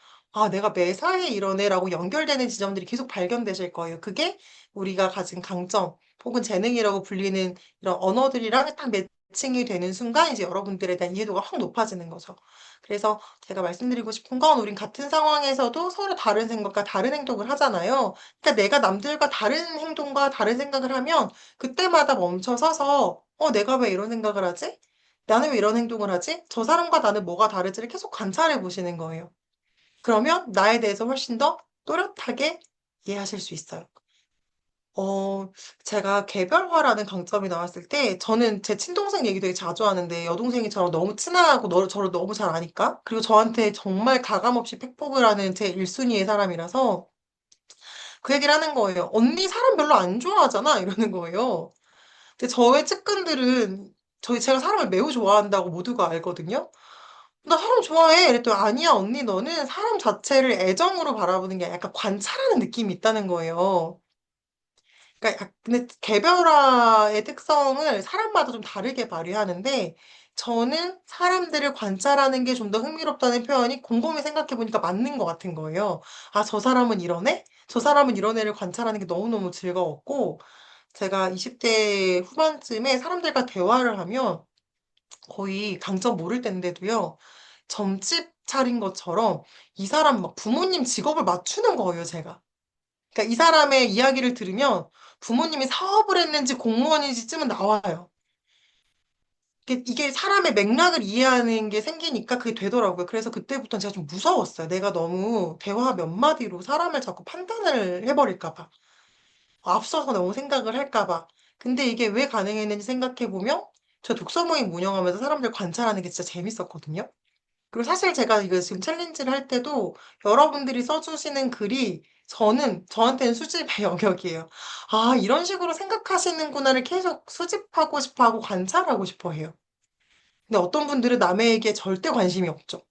내가 매사에 이러네라고 연결되는 지점들이 계속 발견되실 거예요. 그게 우리가 가진 강점 혹은 재능이라고 불리는 이런 언어들이랑 딱 매칭이 되는 순간 이제 여러분들에 대한 이해도가 확 높아지는 거죠. 그래서 제가 말씀드리고 싶은 건 우린 같은 상황에서도 서로 다른 생각과 다른 행동을 하잖아요. 그러니까 내가 남들과 다른 행동과 다른 생각을 하면 그때마다 멈춰 서서 내가 왜 이런 생각을 하지? 나는 왜 이런 행동을 하지? 저 사람과 나는 뭐가 다르지를 계속 관찰해 보시는 거예요. 그러면 나에 대해서 훨씬 더 또렷하게 이해하실 수 있어요. 어, 제가 개별화라는 강점이 나왔을 때, 저는 제 친동생 얘기 되게 자주 하는데, 여동생이 저랑 너무 친하고, 저를 너무 잘 아니까? 그리고 저한테 정말 가감없이 팩폭을 하는 제 1순위의 사람이라서, 그 얘기를 하는 거예요. 언니 사람 별로 안 좋아하잖아? 이러는 거예요. 근데 저의 측근들은, 제가 사람을 매우 좋아한다고 모두가 알거든요? 나 사람 좋아해. 이랬더니 아니야, 언니, 너는 사람 자체를 애정으로 바라보는 게 아니라 약간 관찰하는 느낌이 있다는 거예요. 그러니까 근데 개별화의 특성을 사람마다 좀 다르게 발휘하는데 저는 사람들을 관찰하는 게 좀 더 흥미롭다는 표현이 곰곰이 생각해 보니까 맞는 것 같은 거예요. 아, 저 사람은 이러네? 저 사람은 이런 애를 관찰하는 게 너무너무 즐거웠고 제가 20대 후반쯤에 사람들과 대화를 하면 거의 강점 모를 때인데도요. 점집 차린 것처럼 이 사람 막 부모님 직업을 맞추는 거예요, 제가. 그러니까 이 사람의 이야기를 들으면 부모님이 사업을 했는지 공무원인지쯤은 나와요. 이게 사람의 맥락을 이해하는 게 생기니까 그게 되더라고요. 그래서 그때부터는 제가 좀 무서웠어요. 내가 너무 대화 몇 마디로 사람을 자꾸 판단을 해버릴까 봐. 앞서서 너무 생각을 할까 봐. 근데 이게 왜 가능했는지 생각해 보면 저 독서 모임 운영하면서 사람들 관찰하는 게 진짜 재밌었거든요. 그리고 사실 제가 이거 지금 챌린지를 할 때도 여러분들이 써주시는 글이 저한테는 수집의 영역이에요. 아, 이런 식으로 생각하시는구나를 계속 수집하고 싶어 하고 관찰하고 싶어 해요. 근데 어떤 분들은 남에게 절대 관심이 없죠.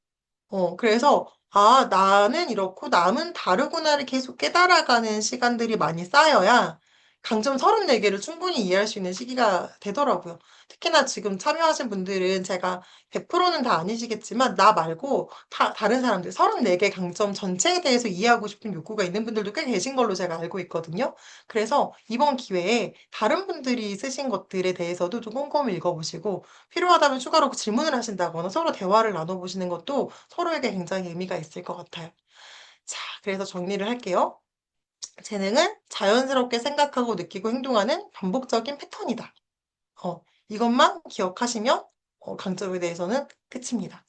그래서, 아, 나는 이렇고 남은 다르구나를 계속 깨달아가는 시간들이 많이 쌓여야 강점 34개를 충분히 이해할 수 있는 시기가 되더라고요. 특히나 지금 참여하신 분들은 제가 100%는 다 아니시겠지만, 나 말고 다른 사람들 34개 강점 전체에 대해서 이해하고 싶은 욕구가 있는 분들도 꽤 계신 걸로 제가 알고 있거든요. 그래서 이번 기회에 다른 분들이 쓰신 것들에 대해서도 좀 꼼꼼히 읽어보시고, 필요하다면 추가로 질문을 하신다거나 서로 대화를 나눠보시는 것도 서로에게 굉장히 의미가 있을 것 같아요. 자, 그래서 정리를 할게요. 재능은 자연스럽게 생각하고 느끼고 행동하는 반복적인 패턴이다. 이것만 기억하시면 강점에 대해서는 끝입니다.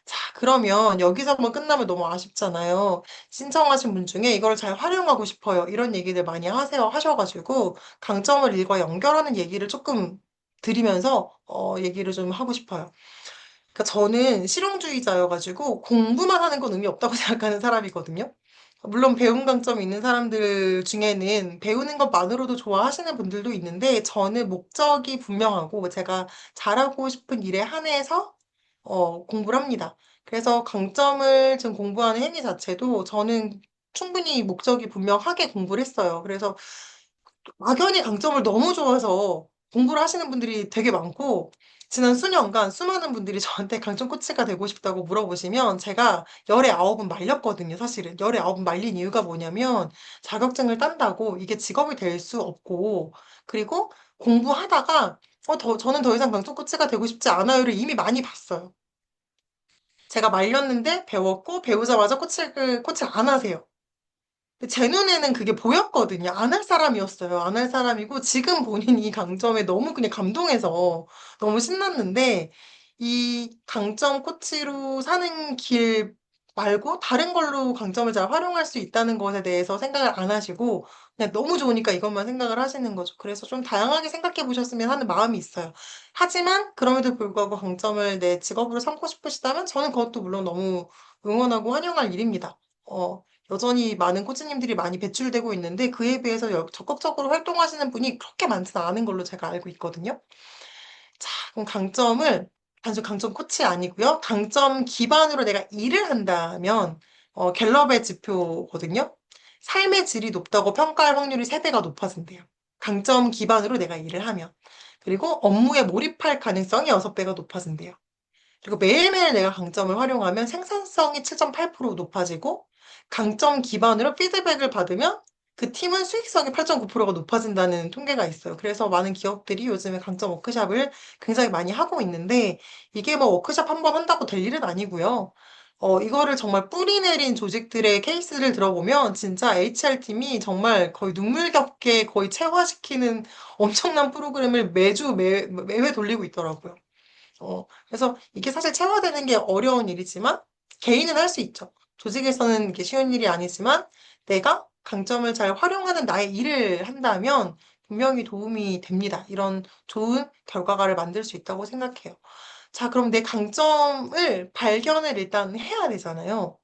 자, 그러면 여기서만 끝나면 너무 아쉽잖아요. 신청하신 분 중에 이걸 잘 활용하고 싶어요. 이런 얘기들 많이 하셔가지고 강점을 일과 연결하는 얘기를 조금 드리면서 얘기를 좀 하고 싶어요. 그러니까 저는 실용주의자여가지고 공부만 하는 건 의미 없다고 생각하는 사람이거든요. 물론 배움 강점이 있는 사람들 중에는 배우는 것만으로도 좋아하시는 분들도 있는데 저는 목적이 분명하고 제가 잘하고 싶은 일에 한해서 공부를 합니다. 그래서 강점을 지금 공부하는 행위 자체도 저는 충분히 목적이 분명하게 공부를 했어요. 그래서 막연히 강점을 너무 좋아해서 공부를 하시는 분들이 되게 많고, 지난 수년간 수많은 분들이 저한테 강점 코치가 되고 싶다고 물어보시면 제가 열의 아홉은 말렸거든요, 사실은. 열의 아홉은 말린 이유가 뭐냐면 자격증을 딴다고 이게 직업이 될 수 없고, 그리고 공부하다가 저는 더 이상 강점 코치가 되고 싶지 않아요를 이미 많이 봤어요. 제가 말렸는데 배웠고 배우자마자 코치를 안 하세요. 근데 제 눈에는 그게 보였거든요. 안 할 사람이었어요. 안 할 사람이고, 지금 본인이 이 강점에 너무 그냥 감동해서 너무 신났는데, 이 강점 코치로 사는 길 말고 다른 걸로 강점을 잘 활용할 수 있다는 것에 대해서 생각을 안 하시고, 그냥 너무 좋으니까 이것만 생각을 하시는 거죠. 그래서 좀 다양하게 생각해 보셨으면 하는 마음이 있어요. 하지만, 그럼에도 불구하고 강점을 내 직업으로 삼고 싶으시다면, 저는 그것도 물론 너무 응원하고 환영할 일입니다. 여전히 많은 코치님들이 많이 배출되고 있는데 그에 비해서 적극적으로 활동하시는 분이 그렇게 많지는 않은 걸로 제가 알고 있거든요. 자, 그럼 강점을 단순 강점 코치 아니고요. 강점 기반으로 내가 일을 한다면 갤럽의 지표거든요. 삶의 질이 높다고 평가할 확률이 3배가 높아진대요. 강점 기반으로 내가 일을 하면. 그리고 업무에 몰입할 가능성이 6배가 높아진대요. 그리고 매일매일 내가 강점을 활용하면 생산성이 7.8% 높아지고 강점 기반으로 피드백을 받으면 그 팀은 수익성이 8.9%가 높아진다는 통계가 있어요. 그래서 많은 기업들이 요즘에 강점 워크샵을 굉장히 많이 하고 있는데 이게 뭐 워크샵 한 번 한다고 될 일은 아니고요. 이거를 정말 뿌리 내린 조직들의 케이스를 들어보면 진짜 HR팀이 정말 거의 눈물겹게 거의 체화시키는 엄청난 프로그램을 매회 돌리고 있더라고요. 그래서 이게 사실 체화되는 게 어려운 일이지만 개인은 할 수 있죠. 조직에서는 이게 쉬운 일이 아니지만 내가 강점을 잘 활용하는 나의 일을 한다면 분명히 도움이 됩니다. 이런 좋은 결과가를 만들 수 있다고 생각해요. 자, 그럼 내 강점을 발견을 일단 해야 되잖아요.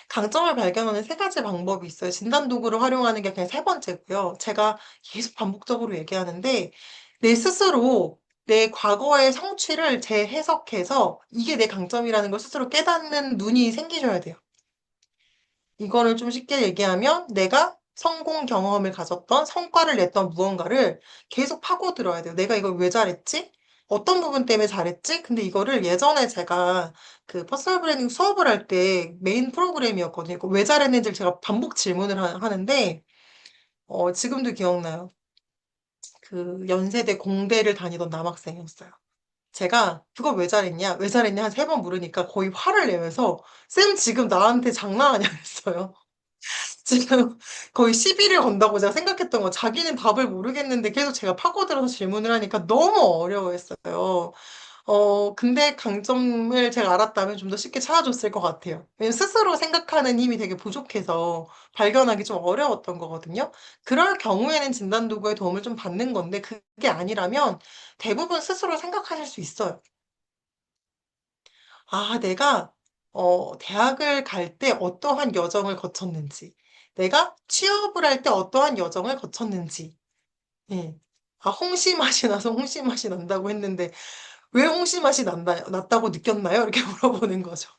강점을 발견하는 3가지 방법이 있어요. 진단 도구를 활용하는 게 그냥 3번째고요. 제가 계속 반복적으로 얘기하는데 내 스스로 내 과거의 성취를 재해석해서 이게 내 강점이라는 걸 스스로 깨닫는 눈이 생기셔야 돼요. 이거를 좀 쉽게 얘기하면 내가 성공 경험을 가졌던 성과를 냈던 무언가를 계속 파고들어야 돼요. 내가 이걸 왜 잘했지? 어떤 부분 때문에 잘했지? 근데 이거를 예전에 제가 그 퍼스널 브랜딩 수업을 할 때 메인 프로그램이었거든요. 왜 잘했는지를 제가 반복 질문을 하는데, 지금도 기억나요. 그 연세대 공대를 다니던 남학생이었어요. 제가 그걸 왜 잘했냐? 왜 잘했냐? 한 3번 물으니까 거의 화를 내면서 쌤 지금 나한테 장난하냐 했어요. 지금 거의 시비를 건다고 제가 생각했던 거. 자기는 답을 모르겠는데 계속 제가 파고들어서 질문을 하니까 너무 어려워했어요. 근데 강점을 제가 알았다면 좀 더 쉽게 찾아줬을 것 같아요. 왜냐면 스스로 생각하는 힘이 되게 부족해서 발견하기 좀 어려웠던 거거든요. 그럴 경우에는 진단도구의 도움을 좀 받는 건데 그게 아니라면 대부분 스스로 생각하실 수 있어요. 아, 내가 대학을 갈 때 어떠한 여정을 거쳤는지, 내가 취업을 할 때 어떠한 여정을 거쳤는지, 예. 아, 홍시 맛이 나서 홍시 맛이 난다고 했는데, 왜 홍시 맛이 났다고 느꼈나요? 이렇게 물어보는 거죠.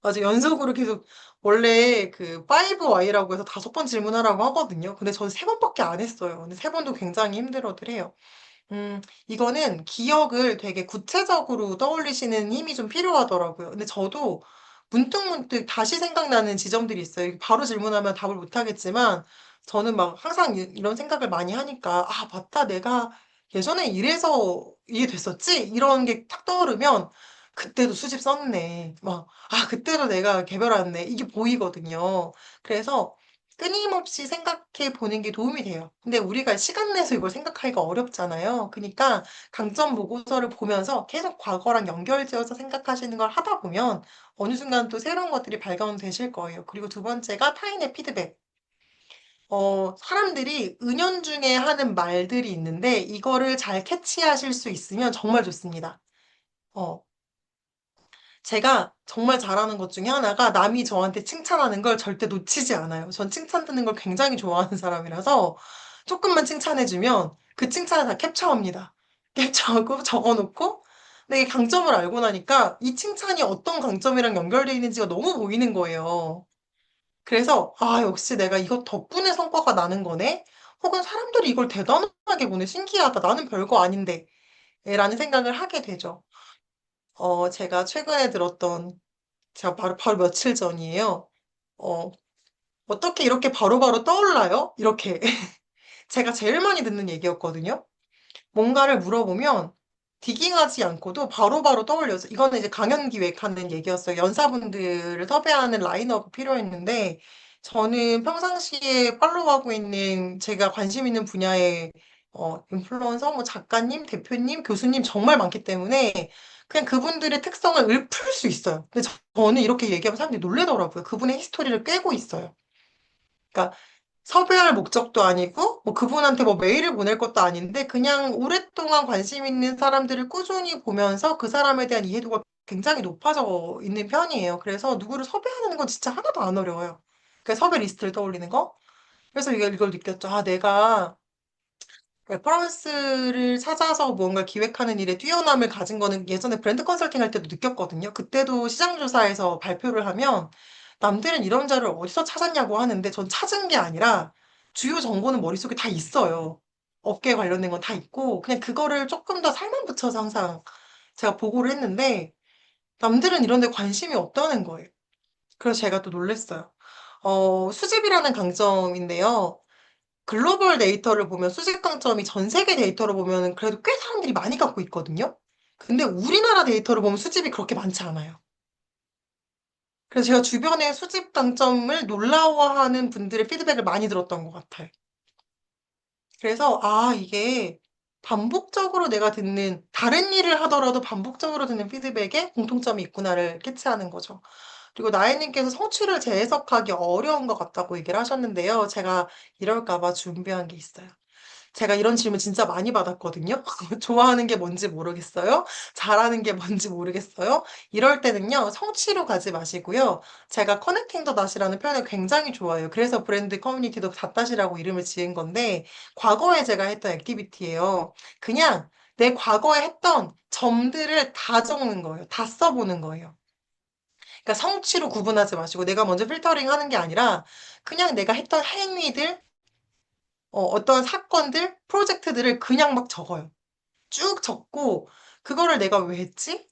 맞아, 연속으로 계속, 원래 그 5Y라고 해서 5번 질문하라고 하거든요. 근데 저는 3번밖에 안 했어요. 근데 3번도 굉장히 힘들어들 해요. 이거는 기억을 되게 구체적으로 떠올리시는 힘이 좀 필요하더라고요. 근데 저도 문득문득 다시 생각나는 지점들이 있어요. 바로 질문하면 답을 못 하겠지만, 저는 막 항상 이런 생각을 많이 하니까, 아, 맞다. 내가 예전에 이래서 이게 됐었지? 이런 게 탁 떠오르면, 그때도 수집 썼네. 막, 아, 그때도 내가 개별했네. 이게 보이거든요. 그래서 끊임없이 생각해 보는 게 도움이 돼요. 근데 우리가 시간 내서 이걸 생각하기가 어렵잖아요. 그러니까 강점 보고서를 보면서 계속 과거랑 연결지어서 생각하시는 걸 하다 보면 어느 순간 또 새로운 것들이 발견되실 거예요. 그리고 두 번째가 타인의 피드백. 사람들이 은연중에 하는 말들이 있는데 이거를 잘 캐치하실 수 있으면 정말 좋습니다. 어, 제가 정말 잘하는 것 중에 하나가 남이 저한테 칭찬하는 걸 절대 놓치지 않아요. 전 칭찬 듣는 걸 굉장히 좋아하는 사람이라서 조금만 칭찬해주면 그 칭찬을 다 캡처합니다. 캡처하고 적어놓고 근데 이 강점을 알고 나니까 이 칭찬이 어떤 강점이랑 연결되어 있는지가 너무 보이는 거예요. 그래서 아, 역시 내가 이것 덕분에 성과가 나는 거네? 혹은 사람들이 이걸 대단하게 보네. 신기하다. 나는 별거 아닌데. 라는 생각을 하게 되죠. 제가 최근에 들었던 제가 바로 며칠 전이에요. 어, 어떻게 이렇게 바로바로 떠올라요? 이렇게. 제가 제일 많이 듣는 얘기였거든요. 뭔가를 물어보면 디깅하지 않고도 바로바로 떠올려서 이거는 이제 강연 기획하는 얘기였어요. 연사분들을 섭외하는 라인업이 필요했는데 저는 평상시에 팔로우하고 있는 제가 관심 있는 분야의 인플루언서, 뭐 작가님, 대표님, 교수님 정말 많기 때문에 그냥 그분들의 특성을 읊을 수 있어요. 근데 저는 이렇게 얘기하면 사람들이 놀래더라고요. 그분의 히스토리를 꿰고 있어요. 그러니까 섭외할 목적도 아니고, 뭐 그분한테 뭐 메일을 보낼 것도 아닌데, 그냥 오랫동안 관심 있는 사람들을 꾸준히 보면서 그 사람에 대한 이해도가 굉장히 높아져 있는 편이에요. 그래서 누구를 섭외하는 건 진짜 하나도 안 어려워요. 그 섭외 리스트를 떠올리는 거. 그래서 이걸 느꼈죠. 아, 내가 레퍼런스를 찾아서 무언가 기획하는 일에 뛰어남을 가진 거는 예전에 브랜드 컨설팅 할 때도 느꼈거든요. 그때도 시장조사에서 발표를 하면 남들은 이런 자료를 어디서 찾았냐고 하는데 전 찾은 게 아니라 주요 정보는 머릿속에 다 있어요. 업계 관련된 건 다 있고 그냥 그거를 조금 더 살만 붙여서 항상 제가 보고를 했는데 남들은 이런 데 관심이 없다는 거예요. 그래서 제가 또 놀랬어요. 수집이라는 강점인데요. 글로벌 데이터를 보면 수직 강점이 전 세계 데이터로 보면 그래도 꽤 사람들이 많이 갖고 있거든요. 근데 우리나라 데이터를 보면 수집이 그렇게 많지 않아요. 그래서 제가 주변에 수집 강점을 놀라워하는 분들의 피드백을 많이 들었던 것 같아요. 그래서 아, 이게 반복적으로 내가 듣는 다른 일을 하더라도 반복적으로 듣는 피드백에 공통점이 있구나를 캐치하는 거죠. 그리고 나혜님께서 성취를 재해석하기 어려운 것 같다고 얘기를 하셨는데요. 제가 이럴까 봐 준비한 게 있어요. 제가 이런 질문 진짜 많이 받았거든요. 좋아하는 게 뭔지 모르겠어요. 잘하는 게 뭔지 모르겠어요. 이럴 때는요, 성취로 가지 마시고요. 제가 커넥팅 더 닷이라는 표현을 굉장히 좋아해요. 그래서 브랜드 커뮤니티도 닷닷이라고 이름을 지은 건데, 과거에 제가 했던 액티비티예요. 그냥 내 과거에 했던 점들을 다 적는 거예요. 다 써보는 거예요. 그러니까 성취로 구분하지 마시고, 내가 먼저 필터링 하는 게 아니라, 그냥 내가 했던 행위들, 어떤 사건들, 프로젝트들을 그냥 막 적어요. 쭉 적고, 그거를 내가 왜 했지?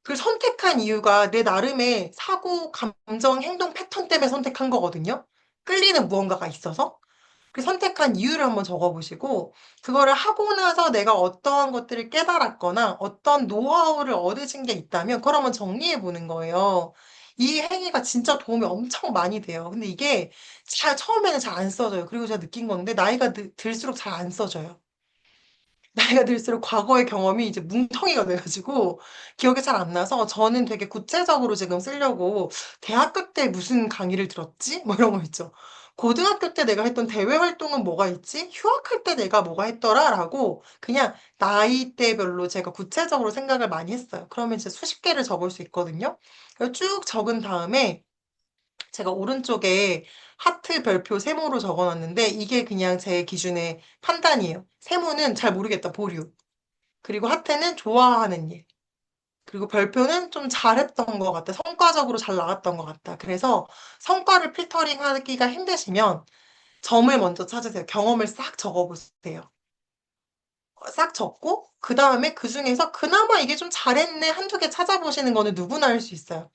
그 선택한 이유가 내 나름의 사고, 감정, 행동 패턴 때문에 선택한 거거든요. 끌리는 무언가가 있어서. 그 선택한 이유를 한번 적어보시고, 그거를 하고 나서 내가 어떠한 것들을 깨달았거나 어떤 노하우를 얻으신 게 있다면, 그걸 한번 정리해 보는 거예요. 이 행위가 진짜 도움이 엄청 많이 돼요. 근데 이게 처음에는 잘 안 써져요. 그리고 제가 느낀 건데, 나이가 들수록 잘 안 써져요. 나이가 들수록 과거의 경험이 이제 뭉텅이가 돼가지고 기억이 잘 안 나서 저는 되게 구체적으로 지금 쓰려고 대학교 때 무슨 강의를 들었지? 뭐 이런 거 있죠. 고등학교 때 내가 했던 대외 활동은 뭐가 있지? 휴학할 때 내가 뭐가 했더라? 라고 그냥 나이대별로 제가 구체적으로 생각을 많이 했어요. 그러면 이제 수십 개를 적을 수 있거든요. 그래서 쭉 적은 다음에 제가 오른쪽에 하트 별표 세모로 적어놨는데 이게 그냥 제 기준의 판단이에요. 세모는 잘 모르겠다, 보류. 그리고 하트는 좋아하는 일. 그리고 별표는 좀 잘했던 것 같아. 성과적으로 잘 나갔던 것 같다. 그래서 성과를 필터링 하기가 힘드시면 점을 먼저 찾으세요. 경험을 싹 적어보세요. 싹 적고, 그 다음에 그 중에서 그나마 이게 좀 잘했네 한두 개 찾아보시는 거는 누구나 할 수 있어요.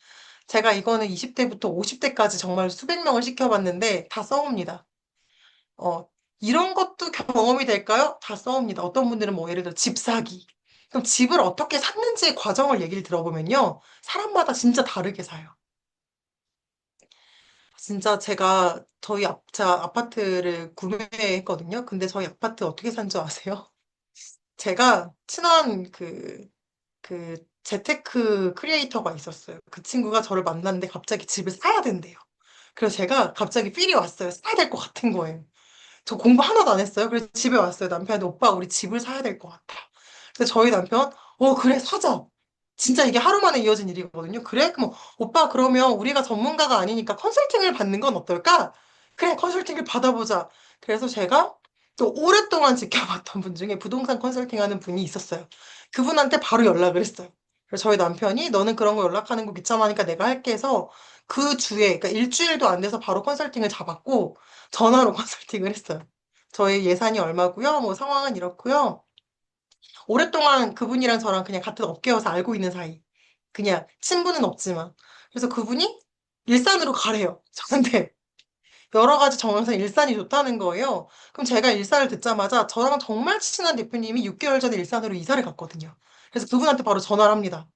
제가 이거는 20대부터 50대까지 정말 수백 명을 시켜봤는데 다 써옵니다. 어, 이런 것도 경험이 될까요? 다 써옵니다. 어떤 분들은 뭐 예를 들어 집 사기. 그럼 집을 어떻게 샀는지의 과정을 얘기를 들어보면요. 사람마다 진짜 다르게 사요. 진짜 제가 제가 아파트를 구매했거든요. 근데 저희 아파트 어떻게 산 줄 아세요? 제가 친한 재테크 크리에이터가 있었어요. 그 친구가 저를 만났는데 갑자기 집을 사야 된대요. 그래서 제가 갑자기 필이 왔어요. 사야 될 것 같은 거예요. 저 공부 하나도 안 했어요. 그래서 집에 왔어요. 남편한테 오빠 우리 집을 사야 될 것 같아. 근데 저희 남편 그래 사자. 진짜 이게 하루 만에 이어진 일이거든요. 그래? 그럼 오빠 그러면 우리가 전문가가 아니니까 컨설팅을 받는 건 어떨까? 그래 컨설팅을 받아보자. 그래서 제가 또 오랫동안 지켜봤던 분 중에 부동산 컨설팅 하는 분이 있었어요. 그분한테 바로 연락을 했어요. 그래서 저희 남편이 너는 그런 거 연락하는 거 귀찮으니까 내가 할게 해서 그 주에 그러니까 일주일도 안 돼서 바로 컨설팅을 잡았고 전화로 컨설팅을 했어요. 저희 예산이 얼마고요? 뭐 상황은 이렇고요. 오랫동안 그분이랑 저랑 그냥 같은 업계여서 알고 있는 사이. 그냥 친분은 없지만. 그래서 그분이 일산으로 가래요. 저한테 여러 가지 정황상 일산이 좋다는 거예요. 그럼 제가 일산을 듣자마자 저랑 정말 친한 대표님이 6개월 전에 일산으로 이사를 갔거든요. 그래서 그분한테 바로 전화를 합니다.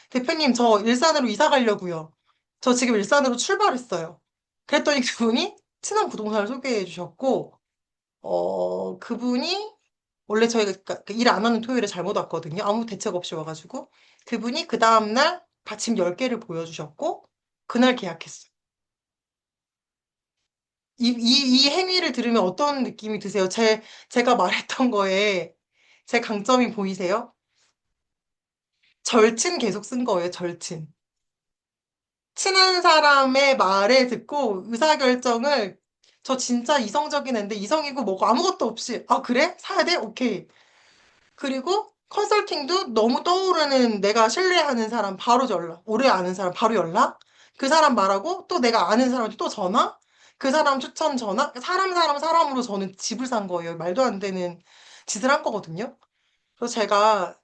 대표님, 저 일산으로 이사 가려고요. 저 지금 일산으로 출발했어요. 그랬더니 그분이 친한 부동산을 소개해 주셨고, 그분이 원래 저희가 일 안 하는 토요일에 잘못 왔거든요. 아무 대책 없이 와가지고. 그분이 그 다음날 받침 10개를 보여주셨고, 그날 계약했어요. 이 행위를 들으면 어떤 느낌이 드세요? 제가 말했던 거에 제 강점이 보이세요? 절친 계속 쓴 거예요, 절친. 친한 사람의 말에 듣고 의사결정을 저 진짜 이성적인 애인데 이성이고 뭐고 아무것도 없이 아, 그래? 사야 돼? 오케이. 그리고 컨설팅도 너무 떠오르는 내가 신뢰하는 사람 바로 연락, 오래 아는 사람 바로 연락, 그 사람 말하고 또 내가 아는 사람한테 또 전화, 그 사람 추천 전화, 사람으로 저는 집을 산 거예요. 말도 안 되는 짓을 한 거거든요. 그래서 제가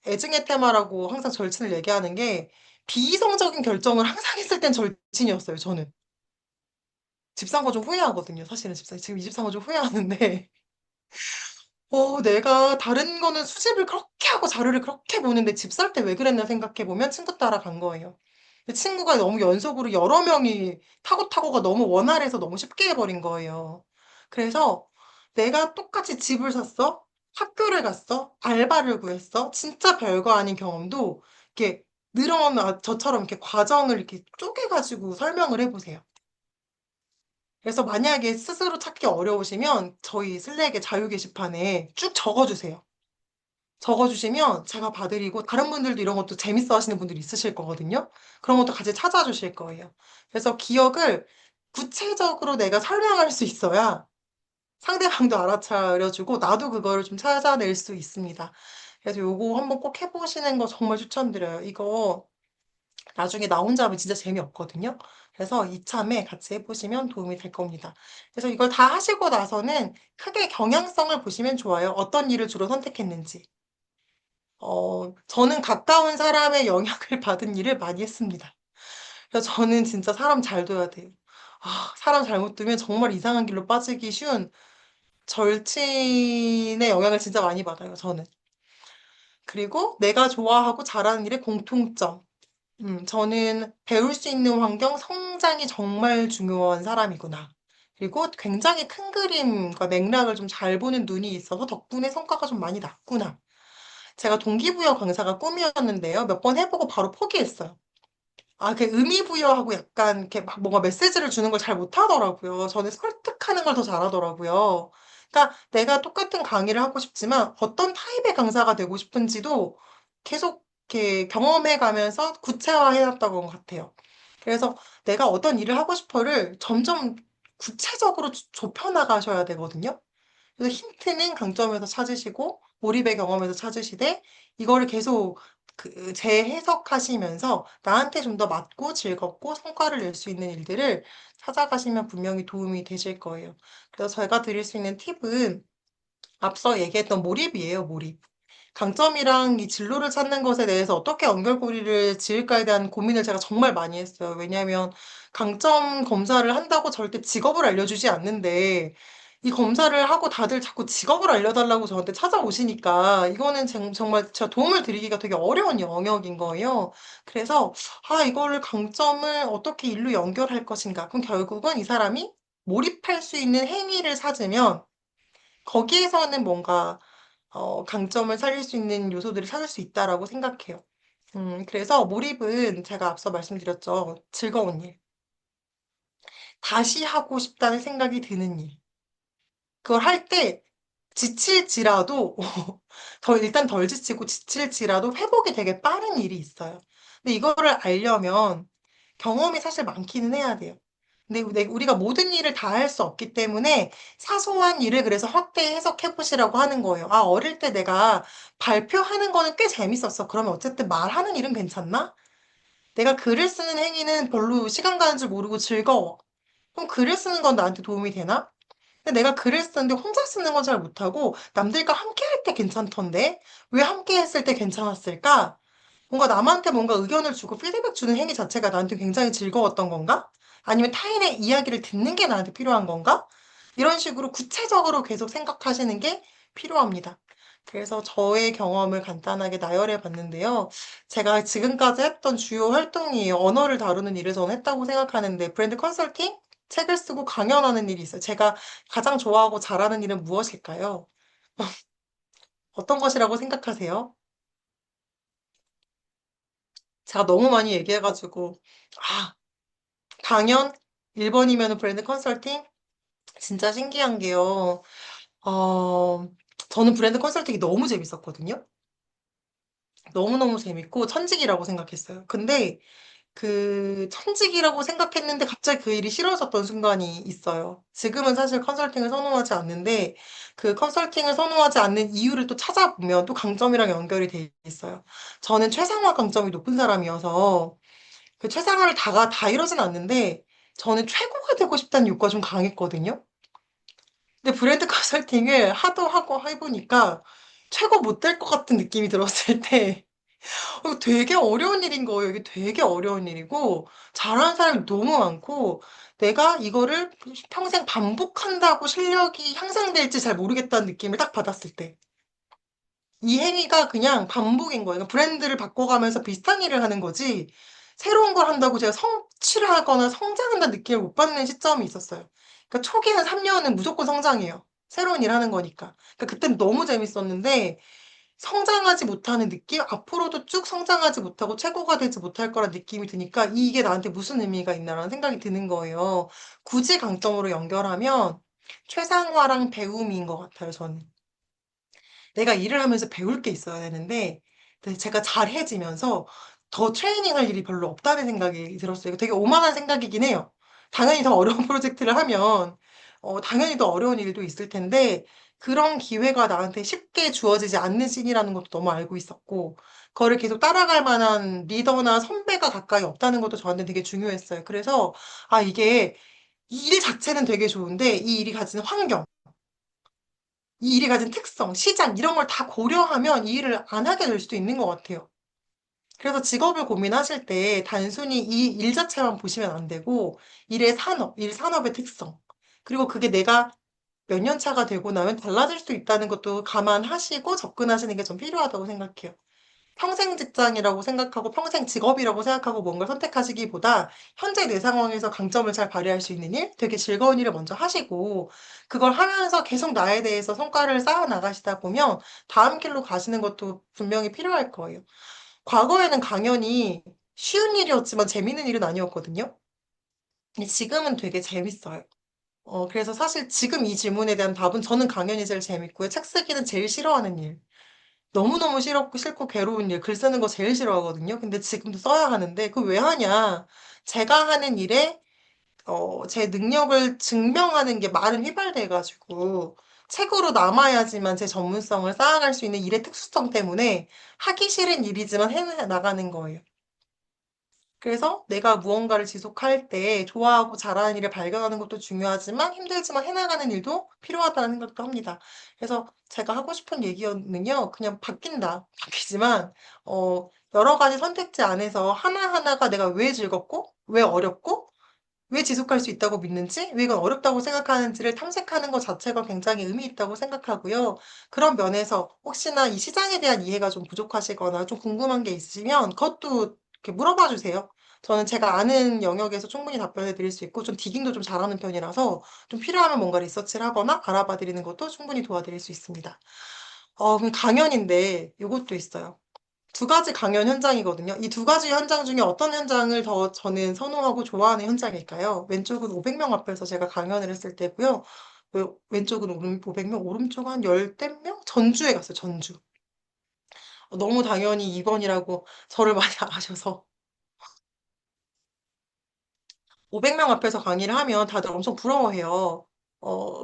애증의 테마라고 항상 절친을 얘기하는 게 비이성적인 결정을 항상 했을 땐 절친이었어요. 저는 집 산 거 좀 후회하거든요. 사실은 지금 이 집 산 거 좀 후회하는데 내가 다른 거는 수집을 그렇게 하고 자료를 그렇게 보는데 집 살 때 왜 그랬나 생각해 보면 친구 따라 간 거예요. 근데 친구가 너무 연속으로 여러 명이 타고가 너무 원활해서 너무 쉽게 해버린 거예요. 그래서 내가 똑같이 집을 샀어? 학교를 갔어? 알바를 구했어? 진짜 별거 아닌 경험도 이렇게 늘어나 저처럼 이렇게 과정을 이렇게 쪼개가지고 설명을 해보세요. 그래서 만약에 스스로 찾기 어려우시면 저희 슬랙의 자유 게시판에 쭉 적어주세요. 적어주시면 제가 봐드리고 다른 분들도 이런 것도 재밌어 하시는 분들이 있으실 거거든요. 그런 것도 같이 찾아주실 거예요. 그래서 기억을 구체적으로 내가 설명할 수 있어야 상대방도 알아차려주고 나도 그거를 좀 찾아낼 수 있습니다. 그래서 요거 한번 꼭 해보시는 거 정말 추천드려요. 이거 나중에 나 혼자 하면 진짜 재미없거든요. 그래서 이참에 같이 해보시면 도움이 될 겁니다. 그래서 이걸 다 하시고 나서는 크게 경향성을 보시면 좋아요. 어떤 일을 주로 선택했는지. 저는 가까운 사람의 영향을 받은 일을 많이 했습니다. 그래서 저는 진짜 사람 잘 둬야 돼요. 아, 사람 잘못 두면 정말 이상한 길로 빠지기 쉬운 절친의 영향을 진짜 많이 받아요, 저는. 그리고 내가 좋아하고 잘하는 일의 공통점. 저는 배울 수 있는 환경, 성장이 정말 중요한 사람이구나. 그리고 굉장히 큰 그림과 맥락을 좀 잘 보는 눈이 있어서 덕분에 성과가 좀 많이 났구나. 제가 동기부여 강사가 꿈이었는데요. 몇 번 해보고 바로 포기했어요. 그 의미부여하고 약간 이렇게 막 뭔가 메시지를 주는 걸 잘 못하더라고요. 저는 설득하는 걸 더 잘하더라고요. 그러니까 내가 똑같은 강의를 하고 싶지만 어떤 타입의 강사가 되고 싶은지도 계속 이렇게 경험해 가면서 구체화해 놨던 것 같아요. 그래서 내가 어떤 일을 하고 싶어를 점점 구체적으로 좁혀 나가셔야 되거든요. 그래서 힌트는 강점에서 찾으시고 몰입의 경험에서 찾으시되 이거를 계속 재해석하시면서 나한테 좀 더 맞고 즐겁고 성과를 낼 수 있는 일들을 찾아가시면 분명히 도움이 되실 거예요. 그래서 제가 드릴 수 있는 팁은 앞서 얘기했던 몰입이에요, 몰입. 강점이랑 이 진로를 찾는 것에 대해서 어떻게 연결고리를 지을까에 대한 고민을 제가 정말 많이 했어요. 왜냐하면 강점 검사를 한다고 절대 직업을 알려주지 않는데 이 검사를 하고 다들 자꾸 직업을 알려달라고 저한테 찾아오시니까 이거는 정말 제가 도움을 드리기가 되게 어려운 영역인 거예요. 그래서 이거를 강점을 어떻게 일로 연결할 것인가. 그럼 결국은 이 사람이 몰입할 수 있는 행위를 찾으면 거기에서는 뭔가 강점을 살릴 수 있는 요소들을 찾을 수 있다라고 생각해요. 그래서 몰입은 제가 앞서 말씀드렸죠. 즐거운 일. 다시 하고 싶다는 생각이 드는 일. 그걸 할 때 지칠지라도, 일단 덜 지치고 지칠지라도 회복이 되게 빠른 일이 있어요. 근데 이거를 알려면 경험이 사실 많기는 해야 돼요. 근데 우리가 모든 일을 다 할 수 없기 때문에 사소한 일을 그래서 확대 해석해 보시라고 하는 거예요. 어릴 때 내가 발표하는 거는 꽤 재밌었어. 그러면 어쨌든 말하는 일은 괜찮나? 내가 글을 쓰는 행위는 별로 시간 가는 줄 모르고 즐거워. 그럼 글을 쓰는 건 나한테 도움이 되나? 근데 내가 글을 쓰는데 혼자 쓰는 건 잘 못하고 남들과 함께 할 때 괜찮던데? 왜 함께 했을 때 괜찮았을까? 뭔가 남한테 뭔가 의견을 주고 피드백 주는 행위 자체가 나한테 굉장히 즐거웠던 건가? 아니면 타인의 이야기를 듣는 게 나한테 필요한 건가? 이런 식으로 구체적으로 계속 생각하시는 게 필요합니다. 그래서 저의 경험을 간단하게 나열해 봤는데요. 제가 지금까지 했던 주요 활동이 언어를 다루는 일을 저는 했다고 생각하는데 브랜드 컨설팅? 책을 쓰고 강연하는 일이 있어요. 제가 가장 좋아하고 잘하는 일은 무엇일까요? 어떤 것이라고 생각하세요? 제가 너무 많이 얘기해가지고, 아, 강연 1번이면 브랜드 컨설팅? 진짜 신기한 게요. 어, 저는 브랜드 컨설팅이 너무 재밌었거든요. 너무너무 재밌고 천직이라고 생각했어요. 근데 그 천직이라고 생각했는데 갑자기 그 일이 싫어졌던 순간이 있어요. 지금은 사실 컨설팅을 선호하지 않는데 그 컨설팅을 선호하지 않는 이유를 또 찾아보면 또 강점이랑 연결이 돼 있어요. 저는 최상화 강점이 높은 사람이어서 그 최상화를 다 이러진 않는데 저는 최고가 되고 싶다는 욕구가 좀 강했거든요. 근데 브랜드 컨설팅을 하도 하고 해보니까 최고 못 될 것 같은 느낌이 들었을 때 이거 되게 어려운 일인 거예요. 이게 되게 어려운 일이고 잘하는 사람이 너무 많고 내가 이거를 평생 반복한다고 실력이 향상될지 잘 모르겠다는 느낌을 딱 받았을 때. 이 행위가 그냥 반복인 거예요. 그러니까 브랜드를 바꿔가면서 비슷한 일을 하는 거지, 새로운 걸 한다고 제가 성취를 하거나 성장한다는 느낌을 못 받는 시점이 있었어요. 그러니까 초기 한 3년은 무조건 성장해요. 새로운 일 하는 거니까. 그러니까 그땐 너무 재밌었는데, 성장하지 못하는 느낌? 앞으로도 쭉 성장하지 못하고 최고가 되지 못할 거란 느낌이 드니까 이게 나한테 무슨 의미가 있나라는 생각이 드는 거예요. 굳이 강점으로 연결하면 최상화랑 배움인 것 같아요, 저는. 내가 일을 하면서 배울 게 있어야 되는데 근데 제가 잘해지면서 더 트레이닝할 일이 별로 없다는 생각이 들었어요. 이거 되게 오만한 생각이긴 해요. 당연히 더 어려운 프로젝트를 하면 당연히 더 어려운 일도 있을 텐데 그런 기회가 나한테 쉽게 주어지지 않는 씬이라는 것도 너무 알고 있었고 그거를 계속 따라갈 만한 리더나 선배가 가까이 없다는 것도 저한테 되게 중요했어요. 그래서 이게 이 일 자체는 되게 좋은데 이 일이 가지는 환경 이 일이 가진 특성, 시장 이런 걸 다 고려하면 이 일을 안 하게 될 수도 있는 것 같아요. 그래서 직업을 고민하실 때 단순히 이 일 자체만 보시면 안 되고 일의 산업, 일 산업의 특성, 그리고 그게 내가 몇 년 차가 되고 나면 달라질 수 있다는 것도 감안하시고 접근하시는 게 좀 필요하다고 생각해요. 평생 직장이라고 생각하고 평생 직업이라고 생각하고 뭔가를 선택하시기보다 현재 내 상황에서 강점을 잘 발휘할 수 있는 일, 되게 즐거운 일을 먼저 하시고 그걸 하면서 계속 나에 대해서 성과를 쌓아 나가시다 보면 다음 길로 가시는 것도 분명히 필요할 거예요. 과거에는 강연이 쉬운 일이었지만 재밌는 일은 아니었거든요. 근데 지금은 되게 재밌어요. 그래서 사실 지금 이 질문에 대한 답은 저는 강연이 제일 재밌고요. 책 쓰기는 제일 싫어하는 일. 너무너무 싫고 괴로운 일, 글 쓰는 거 제일 싫어하거든요. 근데 지금도 써야 하는데, 그 왜 하냐. 제가 하는 일에, 제 능력을 증명하는 게 말은 휘발돼가지고, 책으로 남아야지만 제 전문성을 쌓아갈 수 있는 일의 특수성 때문에 하기 싫은 일이지만 해 나가는 거예요. 그래서 내가 무언가를 지속할 때 좋아하고 잘하는 일을 발견하는 것도 중요하지만 힘들지만 해나가는 일도 필요하다는 생각도 합니다. 그래서 제가 하고 싶은 얘기는요, 그냥 바뀐다. 바뀌지만, 여러 가지 선택지 안에서 하나하나가 내가 왜 즐겁고, 왜 어렵고, 왜 지속할 수 있다고 믿는지, 왜 이건 어렵다고 생각하는지를 탐색하는 것 자체가 굉장히 의미 있다고 생각하고요. 그런 면에서 혹시나 이 시장에 대한 이해가 좀 부족하시거나 좀 궁금한 게 있으시면 그것도 이렇게 물어봐 주세요. 저는 제가 아는 영역에서 충분히 답변해 드릴 수 있고 좀 디깅도 좀 잘하는 편이라서 좀 필요하면 뭔가 리서치를 하거나 알아봐 드리는 것도 충분히 도와드릴 수 있습니다. 그럼 강연인데 이것도 있어요. 두 가지 강연 현장이거든요. 이 두 가지 현장 중에 어떤 현장을 더 저는 선호하고 좋아하는 현장일까요? 왼쪽은 500명 앞에서 제가 강연을 했을 때고요. 왼쪽은 500명, 오른쪽은 한 열댓 명? 전주에 갔어요, 전주. 너무 당연히 2번이라고 저를 많이 아셔서. 500명 앞에서 강의를 하면 다들 엄청 부러워해요.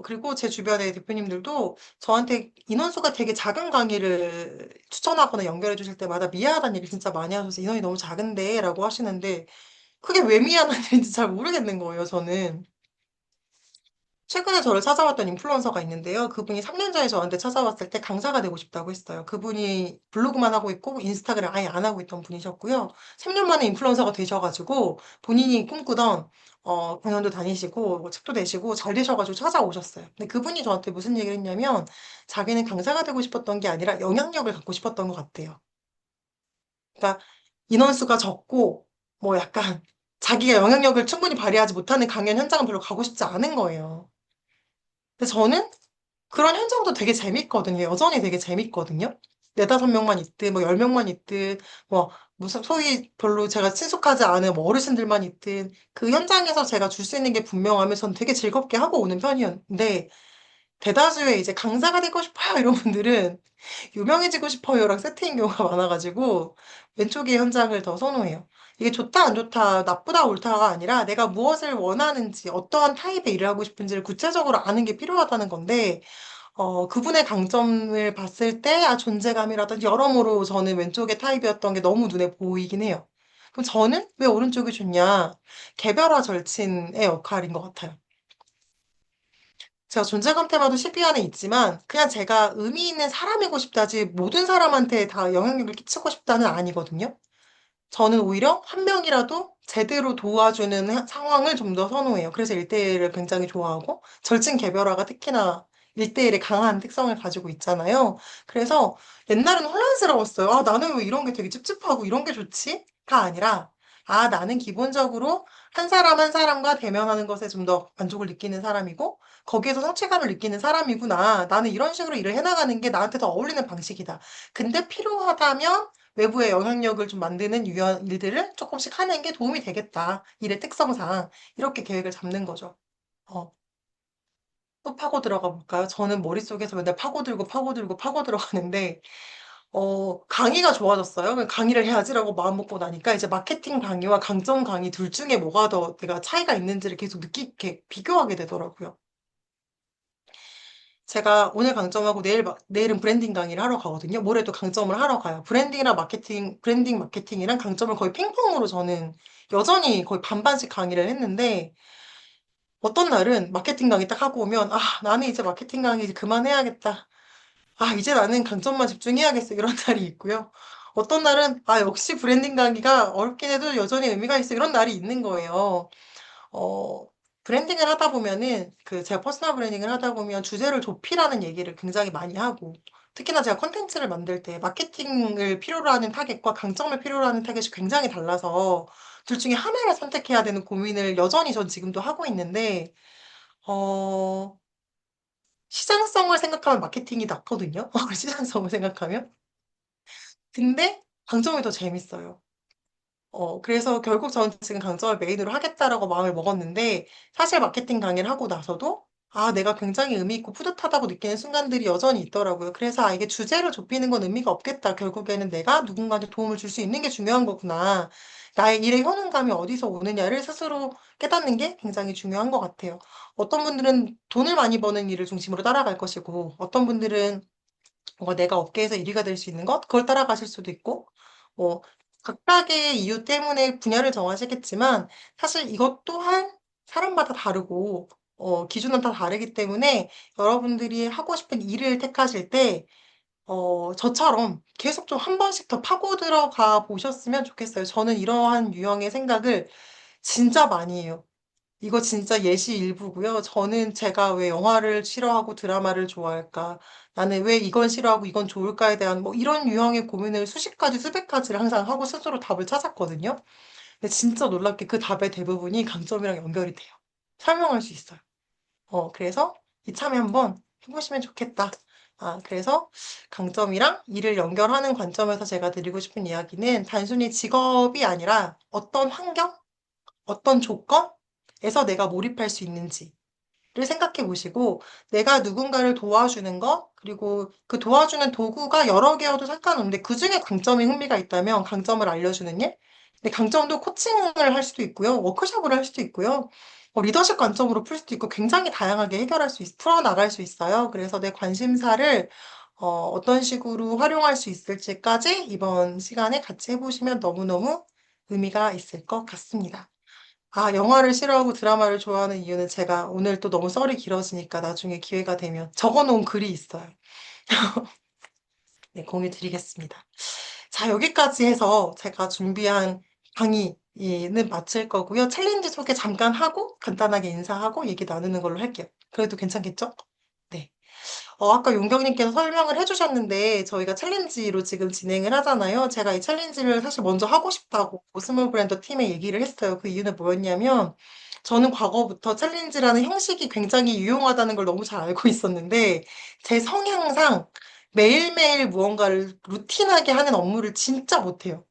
그리고 제 주변의 대표님들도 저한테 인원수가 되게 작은 강의를 추천하거나 연결해 주실 때마다 미안하다는 얘기 진짜 많이 하셔서 인원이 너무 작은데 라고 하시는데 그게 왜 미안한 일인지 잘 모르겠는 거예요, 저는. 최근에 저를 찾아왔던 인플루언서가 있는데요. 그분이 3년 전에 저한테 찾아왔을 때 강사가 되고 싶다고 했어요. 그분이 블로그만 하고 있고 인스타그램 아예 안 하고 있던 분이셨고요. 3년 만에 인플루언서가 되셔가지고 본인이 꿈꾸던 공연도 다니시고 뭐 책도 내시고 잘 되셔가지고 찾아오셨어요. 근데 그분이 저한테 무슨 얘기를 했냐면 자기는 강사가 되고 싶었던 게 아니라 영향력을 갖고 싶었던 것 같대요. 그러니까 인원수가 적고 뭐 약간 자기가 영향력을 충분히 발휘하지 못하는 강연 현장은 별로 가고 싶지 않은 거예요. 근데 저는 그런 현장도 되게 재밌거든요. 여전히 되게 재밌거든요. 네다섯 명만 있든, 뭐, 열 명만 있든, 뭐, 무슨, 소위 별로 제가 친숙하지 않은 뭐 어르신들만 있든, 그 현장에서 제가 줄 수 있는 게 분명하면 전 되게 즐겁게 하고 오는 편이었는데, 대다수의 이제 강사가 되고 싶어요. 이런 분들은 유명해지고 싶어요랑 세트인 경우가 많아가지고, 왼쪽의 현장을 더 선호해요. 이게 좋다, 안 좋다, 나쁘다, 옳다가 아니라 내가 무엇을 원하는지, 어떠한 타입의 일을 하고 싶은지를 구체적으로 아는 게 필요하다는 건데, 그분의 강점을 봤을 때, 존재감이라든지 여러모로 저는 왼쪽의 타입이었던 게 너무 눈에 보이긴 해요. 그럼 저는 왜 오른쪽이 좋냐? 개별화 절친의 역할인 것 같아요. 제가 존재감 테마도 10위 안에 있지만, 그냥 제가 의미 있는 사람이고 싶다지, 모든 사람한테 다 영향력을 끼치고 싶다는 아니거든요. 저는 오히려 한 명이라도 제대로 도와주는 상황을 좀 더 선호해요. 그래서 1대1을 굉장히 좋아하고, 절친 개별화가 특히나 1대1의 강한 특성을 가지고 있잖아요. 그래서 옛날에는 혼란스러웠어요. 나는 왜 이런 게 되게 찝찝하고 이런 게 좋지? 가 아니라, 나는 기본적으로 한 사람 한 사람과 대면하는 것에 좀 더 만족을 느끼는 사람이고, 거기에서 성취감을 느끼는 사람이구나. 나는 이런 식으로 일을 해나가는 게 나한테 더 어울리는 방식이다. 근데 필요하다면 외부의 영향력을 좀 만드는 유연 일들을 조금씩 하는 게 도움이 되겠다. 일의 특성상. 이렇게 계획을 잡는 거죠. 어, 또 파고 들어가 볼까요? 저는 머릿속에서 맨날 파고들고 파고들고 파고 들어가는데, 강의가 좋아졌어요. 그냥 강의를 해야지라고 마음 먹고 나니까 이제 마케팅 강의와 강점 강의 둘 중에 뭐가 더 내가 차이가 있는지를 계속 이렇게 비교하게 되더라고요. 제가 오늘 강점하고 내일은 브랜딩 강의를 하러 가거든요. 모레도 강점을 하러 가요. 브랜딩 마케팅이랑 강점을 거의 핑퐁으로 저는 여전히 거의 반반씩 강의를 했는데, 어떤 날은 마케팅 강의 딱 하고 오면, 나는 이제 마케팅 강의 이제 그만해야겠다. 이제 나는 강점만 집중해야겠어. 이런 날이 있고요. 어떤 날은, 역시 브랜딩 강의가 어렵긴 해도 여전히 의미가 있어. 이런 날이 있는 거예요. 어, 브랜딩을 하다 보면은, 제가 퍼스널 브랜딩을 하다 보면 주제를 좁히라는 얘기를 굉장히 많이 하고, 특히나 제가 콘텐츠를 만들 때 마케팅을 필요로 하는 타겟과 강점을 필요로 하는 타겟이 굉장히 달라서, 둘 중에 하나를 선택해야 되는 고민을 여전히 전 지금도 하고 있는데, 어, 시장성을 생각하면 마케팅이 낫거든요. 시장성을 생각하면. 근데 강점이 더 재밌어요. 그래서 결국 저는 지금 강점을 메인으로 하겠다라고 마음을 먹었는데, 사실 마케팅 강의를 하고 나서도, 내가 굉장히 의미 있고 뿌듯하다고 느끼는 순간들이 여전히 있더라고요. 그래서, 이게 주제를 좁히는 건 의미가 없겠다. 결국에는 내가 누군가한테 도움을 줄 수 있는 게 중요한 거구나. 나의 일의 효능감이 어디서 오느냐를 스스로 깨닫는 게 굉장히 중요한 것 같아요. 어떤 분들은 돈을 많이 버는 일을 중심으로 따라갈 것이고, 어떤 분들은 뭔가 내가 업계에서 1위가 될 수 있는 것, 그걸 따라가실 수도 있고, 뭐, 각각의 이유 때문에 분야를 정하시겠지만, 사실 이것 또한 사람마다 다르고, 기준은 다 다르기 때문에 여러분들이 하고 싶은 일을 택하실 때, 저처럼 계속 좀 한 번씩 더 파고 들어가 보셨으면 좋겠어요. 저는 이러한 유형의 생각을 진짜 많이 해요. 이거 진짜 예시 일부고요. 저는 제가 왜 영화를 싫어하고 드라마를 좋아할까? 나는 왜 이건 싫어하고 이건 좋을까에 대한 뭐 이런 유형의 고민을 수십 가지, 수백 가지를 항상 하고 스스로 답을 찾았거든요. 근데 진짜 놀랍게 그 답의 대부분이 강점이랑 연결이 돼요. 설명할 수 있어요. 그래서 이참에 한번 해보시면 좋겠다. 그래서 강점이랑 일을 연결하는 관점에서 제가 드리고 싶은 이야기는 단순히 직업이 아니라 어떤 환경, 어떤 조건에서 내가 몰입할 수 있는지를 생각해 보시고, 내가 누군가를 도와주는 것, 그리고 그 도와주는 도구가 여러 개여도 상관없는데, 그 중에 강점이 흥미가 있다면 강점을 알려주는 일? 근데 강점도 코칭을 할 수도 있고요, 워크숍을 할 수도 있고요, 리더십 관점으로 풀 수도 있고, 굉장히 다양하게 풀어나갈 수 있어요. 그래서 내 관심사를 어떤 식으로 활용할 수 있을지까지 이번 시간에 같이 해보시면 너무너무 의미가 있을 것 같습니다. 영화를 싫어하고 드라마를 좋아하는 이유는 제가 오늘 또 너무 썰이 길어지니까 나중에 기회가 되면 적어놓은 글이 있어요. 네, 공유 드리겠습니다. 자, 여기까지 해서 제가 준비한 강의는 마칠 거고요. 챌린지 소개 잠깐 하고 간단하게 인사하고 얘기 나누는 걸로 할게요. 그래도 괜찮겠죠? 네. 아까 용경님께서 설명을 해주셨는데, 저희가 챌린지로 지금 진행을 하잖아요. 제가 이 챌린지를 사실 먼저 하고 싶다고 스몰 브랜드 팀에 얘기를 했어요. 그 이유는 뭐였냐면, 저는 과거부터 챌린지라는 형식이 굉장히 유용하다는 걸 너무 잘 알고 있었는데, 제 성향상 매일매일 무언가를 루틴하게 하는 업무를 진짜 못해요.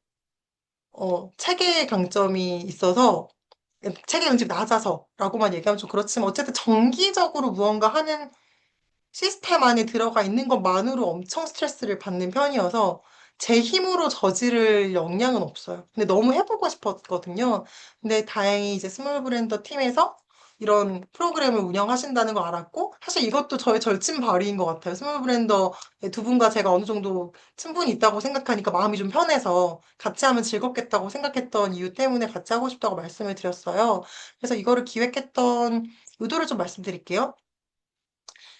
체계의 강점이 있어서, 체계 응집 낮아서라고만 얘기하면 좀 그렇지만, 어쨌든 정기적으로 무언가 하는 시스템 안에 들어가 있는 것만으로 엄청 스트레스를 받는 편이어서 제 힘으로 저지를 역량은 없어요. 근데 너무 해보고 싶었거든요. 근데 다행히 이제 스몰 브랜더 팀에서 이런 프로그램을 운영하신다는 거 알았고, 사실 이것도 저의 절친 발휘인 것 같아요. 스몰 브랜더 두 분과 제가 어느 정도 친분이 있다고 생각하니까 마음이 좀 편해서 같이 하면 즐겁겠다고 생각했던 이유 때문에 같이 하고 싶다고 말씀을 드렸어요. 그래서 이거를 기획했던 의도를 좀 말씀드릴게요.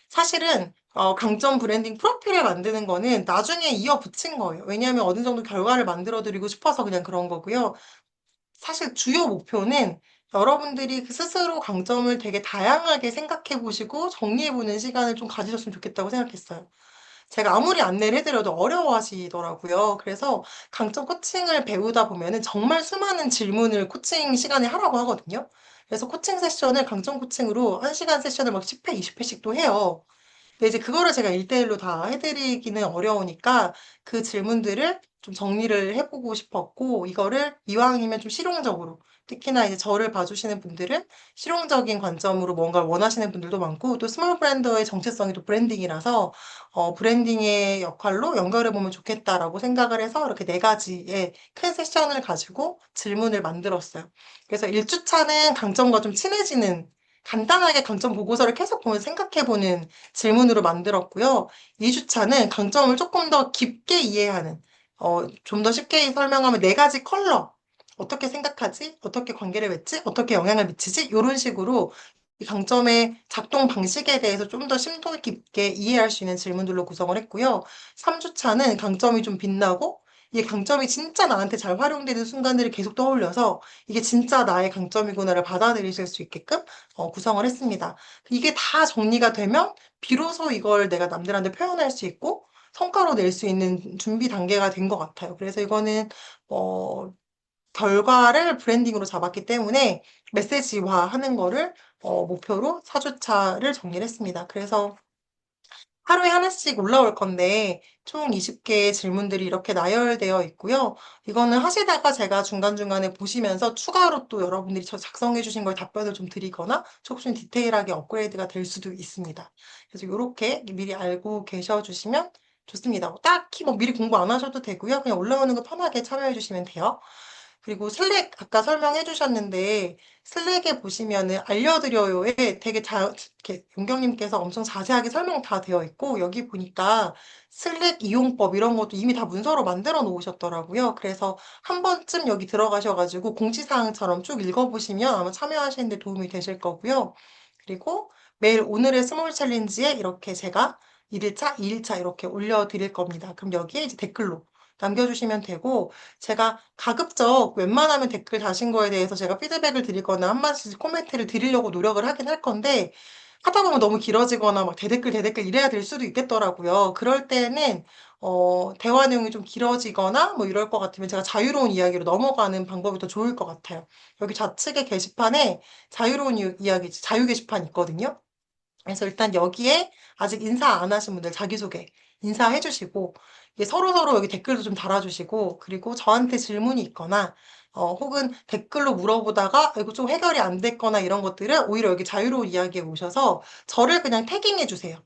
사실은 강점 브랜딩 프로필을 만드는 거는 나중에 이어 붙인 거예요. 왜냐하면 어느 정도 결과를 만들어 드리고 싶어서 그냥 그런 거고요. 사실 주요 목표는 여러분들이 그 스스로 강점을 되게 다양하게 생각해 보시고 정리해 보는 시간을 좀 가지셨으면 좋겠다고 생각했어요. 제가 아무리 안내를 해드려도 어려워하시더라고요. 그래서 강점 코칭을 배우다 보면은 정말 수많은 질문을 코칭 시간에 하라고 하거든요. 그래서 코칭 세션을 강점 코칭으로 1시간 세션을 막 10회, 20회씩도 해요. 근데 이제 그거를 제가 1대1로 다 해드리기는 어려우니까 그 질문들을 좀 정리를 해보고 싶었고, 이거를 이왕이면 좀 실용적으로, 특히나 이제 저를 봐주시는 분들은 실용적인 관점으로 뭔가 원하시는 분들도 많고, 또 스몰 브랜더의 정체성이 또 브랜딩이라서, 브랜딩의 역할로 연결해보면 좋겠다라고 생각을 해서 이렇게 네 가지의 큰 세션을 가지고 질문을 만들었어요. 그래서 1주차는 강점과 좀 친해지는 간단하게 강점 보고서를 계속 보면서 생각해보는 질문으로 만들었고요. 2주차는 강점을 조금 더 깊게 이해하는, 좀 더 쉽게 설명하면 네 가지 컬러. 어떻게 생각하지? 어떻게 관계를 맺지? 어떻게 영향을 미치지? 이런 식으로 이 강점의 작동 방식에 대해서 좀 더 심도 깊게 이해할 수 있는 질문들로 구성을 했고요. 3주차는 강점이 좀 빛나고 이 강점이 진짜 나한테 잘 활용되는 순간들을 계속 떠올려서 이게 진짜 나의 강점이구나를 받아들이실 수 있게끔 구성을 했습니다. 이게 다 정리가 되면 비로소 이걸 내가 남들한테 표현할 수 있고 성과로 낼 수 있는 준비 단계가 된 것 같아요. 그래서 이거는 어, 결과를 브랜딩으로 잡았기 때문에 메시지화하는 거를 목표로 4주차를 정리를 했습니다. 그래서 하루에 하나씩 올라올 건데 총 20개의 질문들이 이렇게 나열되어 있고요. 이거는 하시다가 제가 중간중간에 보시면서 추가로 또 여러분들이 저 작성해 주신 걸 답변을 좀 드리거나 조금 디테일하게 업그레이드가 될 수도 있습니다. 그래서 이렇게 미리 알고 계셔 주시면 좋습니다. 딱히 뭐 미리 공부 안 하셔도 되고요. 그냥 올라오는 거 편하게 참여해 주시면 돼요. 그리고 슬랙 아까 설명해 주셨는데 슬랙에 보시면은 알려드려요에 되게 이렇게 용경님께서 엄청 자세하게 설명 다 되어 있고 여기 보니까 슬랙 이용법 이런 것도 이미 다 문서로 만들어 놓으셨더라고요. 그래서 한 번쯤 여기 들어가셔가지고 공지사항처럼 쭉 읽어보시면 아마 참여하시는 데 도움이 되실 거고요. 그리고 매일 오늘의 스몰 챌린지에 이렇게 제가 1일차, 2일차 이렇게 올려드릴 겁니다. 그럼 여기에 이제 댓글로 남겨주시면 되고, 제가 가급적 웬만하면 댓글 다신 거에 대해서 제가 피드백을 드리거나 한 마디씩 코멘트를 드리려고 노력을 하긴 할 건데, 하다 보면 너무 길어지거나 막 대댓글 대댓글 이래야 될 수도 있겠더라고요. 그럴 때는 대화 내용이 좀 길어지거나 뭐 이럴 것 같으면 제가 자유로운 이야기로 넘어가는 방법이 더 좋을 것 같아요. 여기 좌측에 게시판에 자유로운 이야기, 자유 게시판 있거든요. 그래서 일단 여기에 아직 인사 안 하신 분들 자기소개 인사해 주시고, 이게 서로서로 여기 댓글도 좀 달아주시고, 그리고 저한테 질문이 있거나, 혹은 댓글로 물어보다가 이거 좀 해결이 안 됐거나 이런 것들은 오히려 여기 자유로운 이야기에 오셔서 저를 그냥 태깅해 주세요.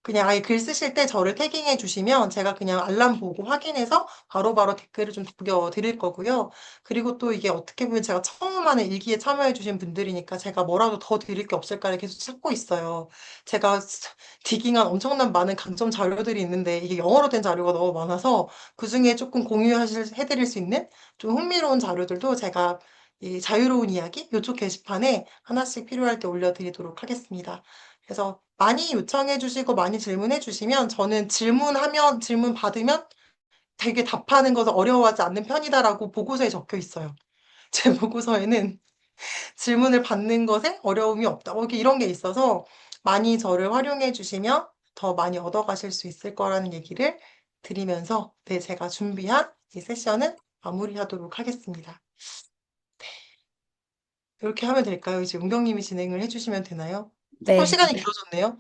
그냥 아예 글 쓰실 때 저를 태깅해 주시면 제가 그냥 알람 보고 확인해서 바로바로 댓글을 좀 남겨드릴 거고요. 그리고 또 이게 어떻게 보면 제가 처음 하는 일기에 참여해 주신 분들이니까 제가 뭐라도 더 드릴 게 없을까를 계속 찾고 있어요. 제가 디깅한 엄청난 많은 강점 자료들이 있는데 이게 영어로 된 자료가 너무 많아서 그중에 조금 해드릴 수 있는 좀 흥미로운 자료들도 제가 이 자유로운 이야기 이쪽 게시판에 하나씩 필요할 때 올려드리도록 하겠습니다. 그래서 많이 요청해 주시고 많이 질문해 주시면 저는 질문 받으면 되게 답하는 것을 어려워하지 않는 편이다라고 보고서에 적혀 있어요. 제 보고서에는 질문을 받는 것에 어려움이 없다. 이렇게 이런 게 있어서 많이 저를 활용해 주시면 더 많이 얻어가실 수 있을 거라는 얘기를 드리면서 네, 제가 준비한 이 세션은 마무리하도록 하겠습니다. 이렇게 하면 될까요? 이제 은경님이 진행을 해주시면 되나요? 조금 네. 시간이 길어졌네요.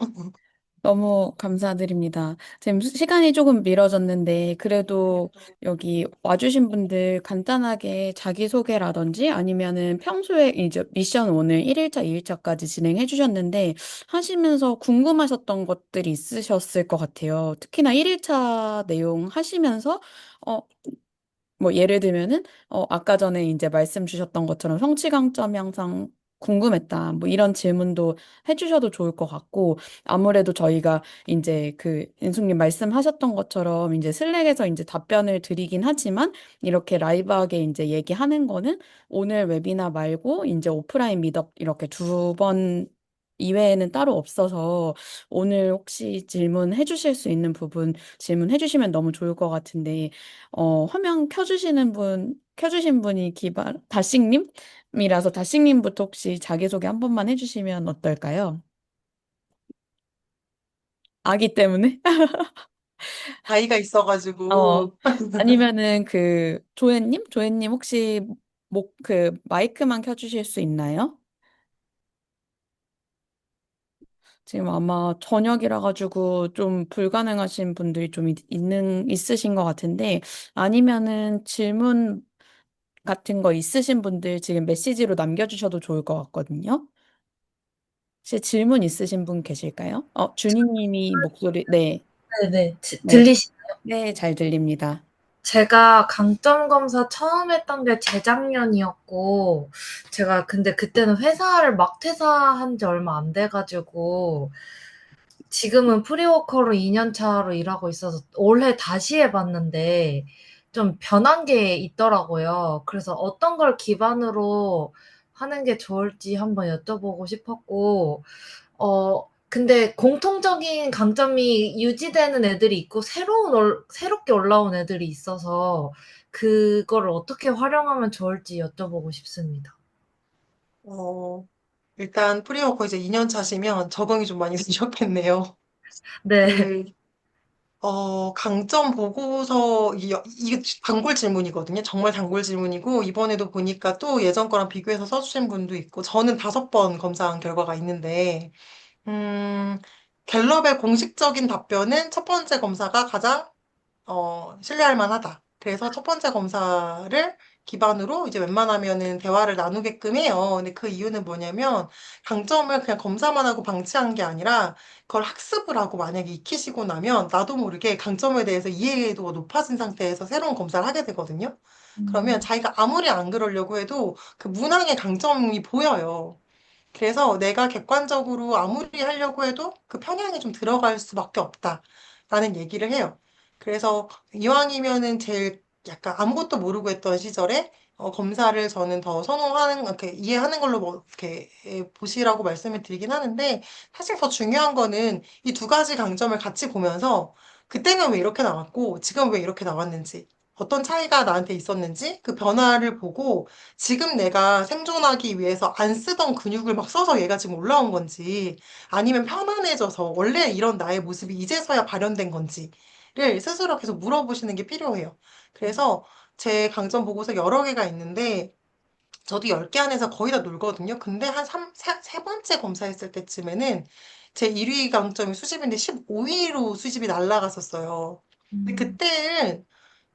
너무 감사드립니다. 지금 시간이 조금 미뤄졌는데, 그래도 여기 와주신 분들 간단하게 자기소개라든지 아니면은 평소에 이제 미션 오늘 1일차, 2일차까지 진행해 주셨는데, 하시면서 궁금하셨던 것들이 있으셨을 것 같아요. 특히나 1일차 내용 하시면서, 어, 뭐 예를 들면은 아까 전에 이제 말씀 주셨던 것처럼 성취 강점이 항상 궁금했다. 뭐 이런 질문도 해주셔도 좋을 것 같고 아무래도 저희가 이제 그 인숙님 말씀하셨던 것처럼 이제 슬랙에서 이제 답변을 드리긴 하지만 이렇게 라이브하게 이제 얘기하는 거는 오늘 웨비나 말고 이제 오프라인 미덕 이렇게 두 번 이외에는 따로 없어서 오늘 혹시 질문해 주실 수 있는 부분 질문해 주시면 너무 좋을 것 같은데 화면 켜주신 분이 다식님이라서 다식님부터 혹시 자기소개 한 번만 해주시면 어떨까요? 아기 때문에? 나이가 어, 있어가지고. 아니면은 조혜님 혹시 마이크만 켜주실 수 있나요? 지금 아마 저녁이라 가지고 좀 불가능하신 분들이 좀 있으신 것 같은데 아니면은 질문 같은 거 있으신 분들 지금 메시지로 남겨주셔도 좋을 것 같거든요. 혹시 질문 있으신 분 계실까요? 주니님이 목소리, 네, 네네. 네, 들리시나요? 네, 잘 들립니다. 제가 강점 검사 처음 했던 게 재작년이었고, 제가 근데 그때는 회사를 막 퇴사한 지 얼마 안 돼가지고, 지금은 프리워커로 2년 차로 일하고 있어서 올해 다시 해봤는데, 좀 변한 게 있더라고요. 그래서 어떤 걸 기반으로 하는 게 좋을지 한번 여쭤보고 싶었고, 근데 공통적인 강점이 유지되는 애들이 있고, 새롭게 올라온 애들이 있어서, 그거를 어떻게 활용하면 좋을지 여쭤보고 싶습니다. 어, 일단 프리워커 이제 2년 차시면 적응이 좀 많이 되셨겠네요. 네. 그, 강점 보고서, 이게 단골 질문이거든요. 정말 단골 질문이고, 이번에도 보니까 또 예전 거랑 비교해서 써주신 분도 있고, 저는 5번 검사한 결과가 있는데, 음, 갤럽의 공식적인 답변은 첫 번째 검사가 가장 신뢰할 만하다. 그래서 첫 번째 검사를 기반으로 이제 웬만하면은 대화를 나누게끔 해요. 근데 그 이유는 뭐냐면 강점을 그냥 검사만 하고 방치한 게 아니라 그걸 학습을 하고 만약에 익히시고 나면 나도 모르게 강점에 대해서 이해도가 높아진 상태에서 새로운 검사를 하게 되거든요. 그러면 음, 자기가 아무리 안 그러려고 해도 그 문항의 강점이 보여요. 그래서 내가 객관적으로 아무리 하려고 해도 그 편향이 좀 들어갈 수밖에 없다라는 얘기를 해요. 그래서 이왕이면은 제일 약간 아무것도 모르고 했던 시절에 검사를 저는 더 선호하는, 이렇게 이해하는 걸로 뭐 이렇게 보시라고 말씀을 드리긴 하는데 사실 더 중요한 거는 이 두 가지 강점을 같이 보면서 그때는 왜 이렇게 나왔고 지금 왜 이렇게 나왔는지 어떤 차이가 나한테 있었는지 그 변화를 보고 지금 내가 생존하기 위해서 안 쓰던 근육을 막 써서 얘가 지금 올라온 건지, 아니면 편안해져서 원래 이런 나의 모습이 이제서야 발현된 건지를 스스로 계속 물어보시는 게 필요해요. 그래서 제 강점 보고서 여러 개가 있는데, 저도 10개 안에서 거의 다 놀거든요. 근데 한 세 번째 검사했을 때쯤에는 제 1위 강점이 수집인데 15위로 수집이 날라갔었어요. 근데 음, 그때는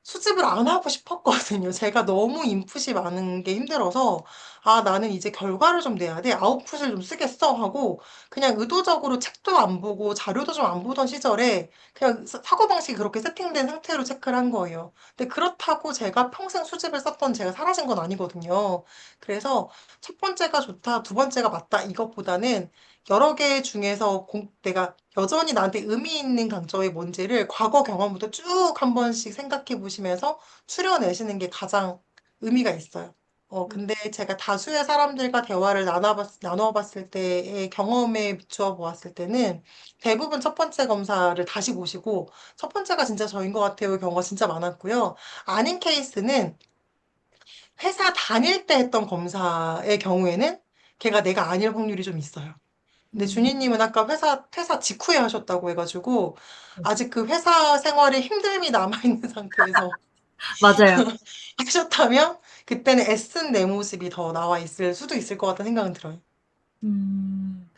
수집을 안 하고 싶었거든요. 제가 너무 인풋이 많은 게 힘들어서, 아, 나는 이제 결과를 좀 내야 돼. 아웃풋을 좀 쓰겠어. 하고, 그냥 의도적으로 책도 안 보고 자료도 좀 안 보던 시절에 그냥 사고방식이 그렇게 세팅된 상태로 체크를 한 거예요. 근데 그렇다고 제가 평생 수집을 썼던 제가 사라진 건 아니거든요. 그래서 첫 번째가 좋다, 두 번째가 맞다, 이것보다는 여러 개 중에서 내가 여전히 나한테 의미 있는 강점이 뭔지를 과거 경험부터 쭉 한 번씩 생각해 보시면서 추려내시는 게 가장 의미가 있어요. 근데 제가 다수의 사람들과 대화를 나눠봤을 때의 경험에 비추어 보았을 때는 대부분 첫 번째 검사를 다시 보시고 첫 번째가 진짜 저인 것 같아요 경우가 진짜 많았고요. 아닌 케이스는 회사 다닐 때 했던 검사의 경우에는 걔가 내가 아닐 확률이 좀 있어요. 근데 음, 준희님은 아까 퇴사 직후에 하셨다고 해가지고, 아직 그 회사 생활에 힘듦이 남아있는 상태에서 맞아요. 하셨다면, 그때는 애쓴 내 모습이 더 나와 있을 수도 있을 것 같다는 생각은 들어요. 음,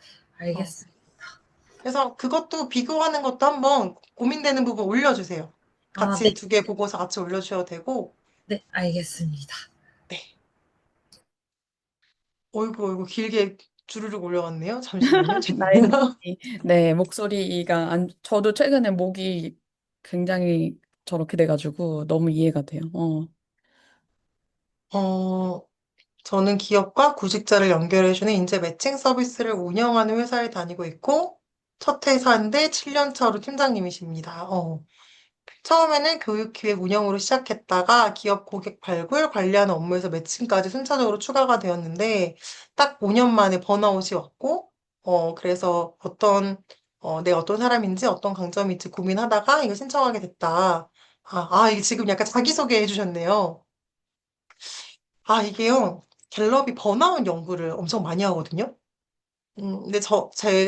어. 알겠습니다. 그래서 그것도 비교하는 것도 한번 고민되는 부분 올려주세요. 아, 네, 같이 두 개 보고서 같이 올려주셔도 되고, 네, 알겠습니다. 네. 어이구, 어이구, 길게 주르륵 올려왔네요. 잠시만요. 나의 목소리. 네, 목소리가 저도 최근에 목이 굉장히 저렇게 돼가지고 너무 이해가 돼요. 어, 저는 기업과 구직자를 연결해주는 인재 매칭 서비스를 운영하는 회사에 다니고 있고, 첫 회사인데 7년 차로 팀장님이십니다. 처음에는 교육 기획 운영으로 시작했다가 기업 고객 발굴, 관리하는 업무에서 매칭까지 순차적으로 추가가 되었는데, 딱 5년 만에 번아웃이 왔고, 그래서 내가 어떤 사람인지 어떤 강점이 있지 고민하다가 이거 신청하게 됐다. 이게 지금 약간 자기소개 해주셨네요. 이게요. 갤럽이 번아웃 연구를 엄청 많이 하거든요. 근데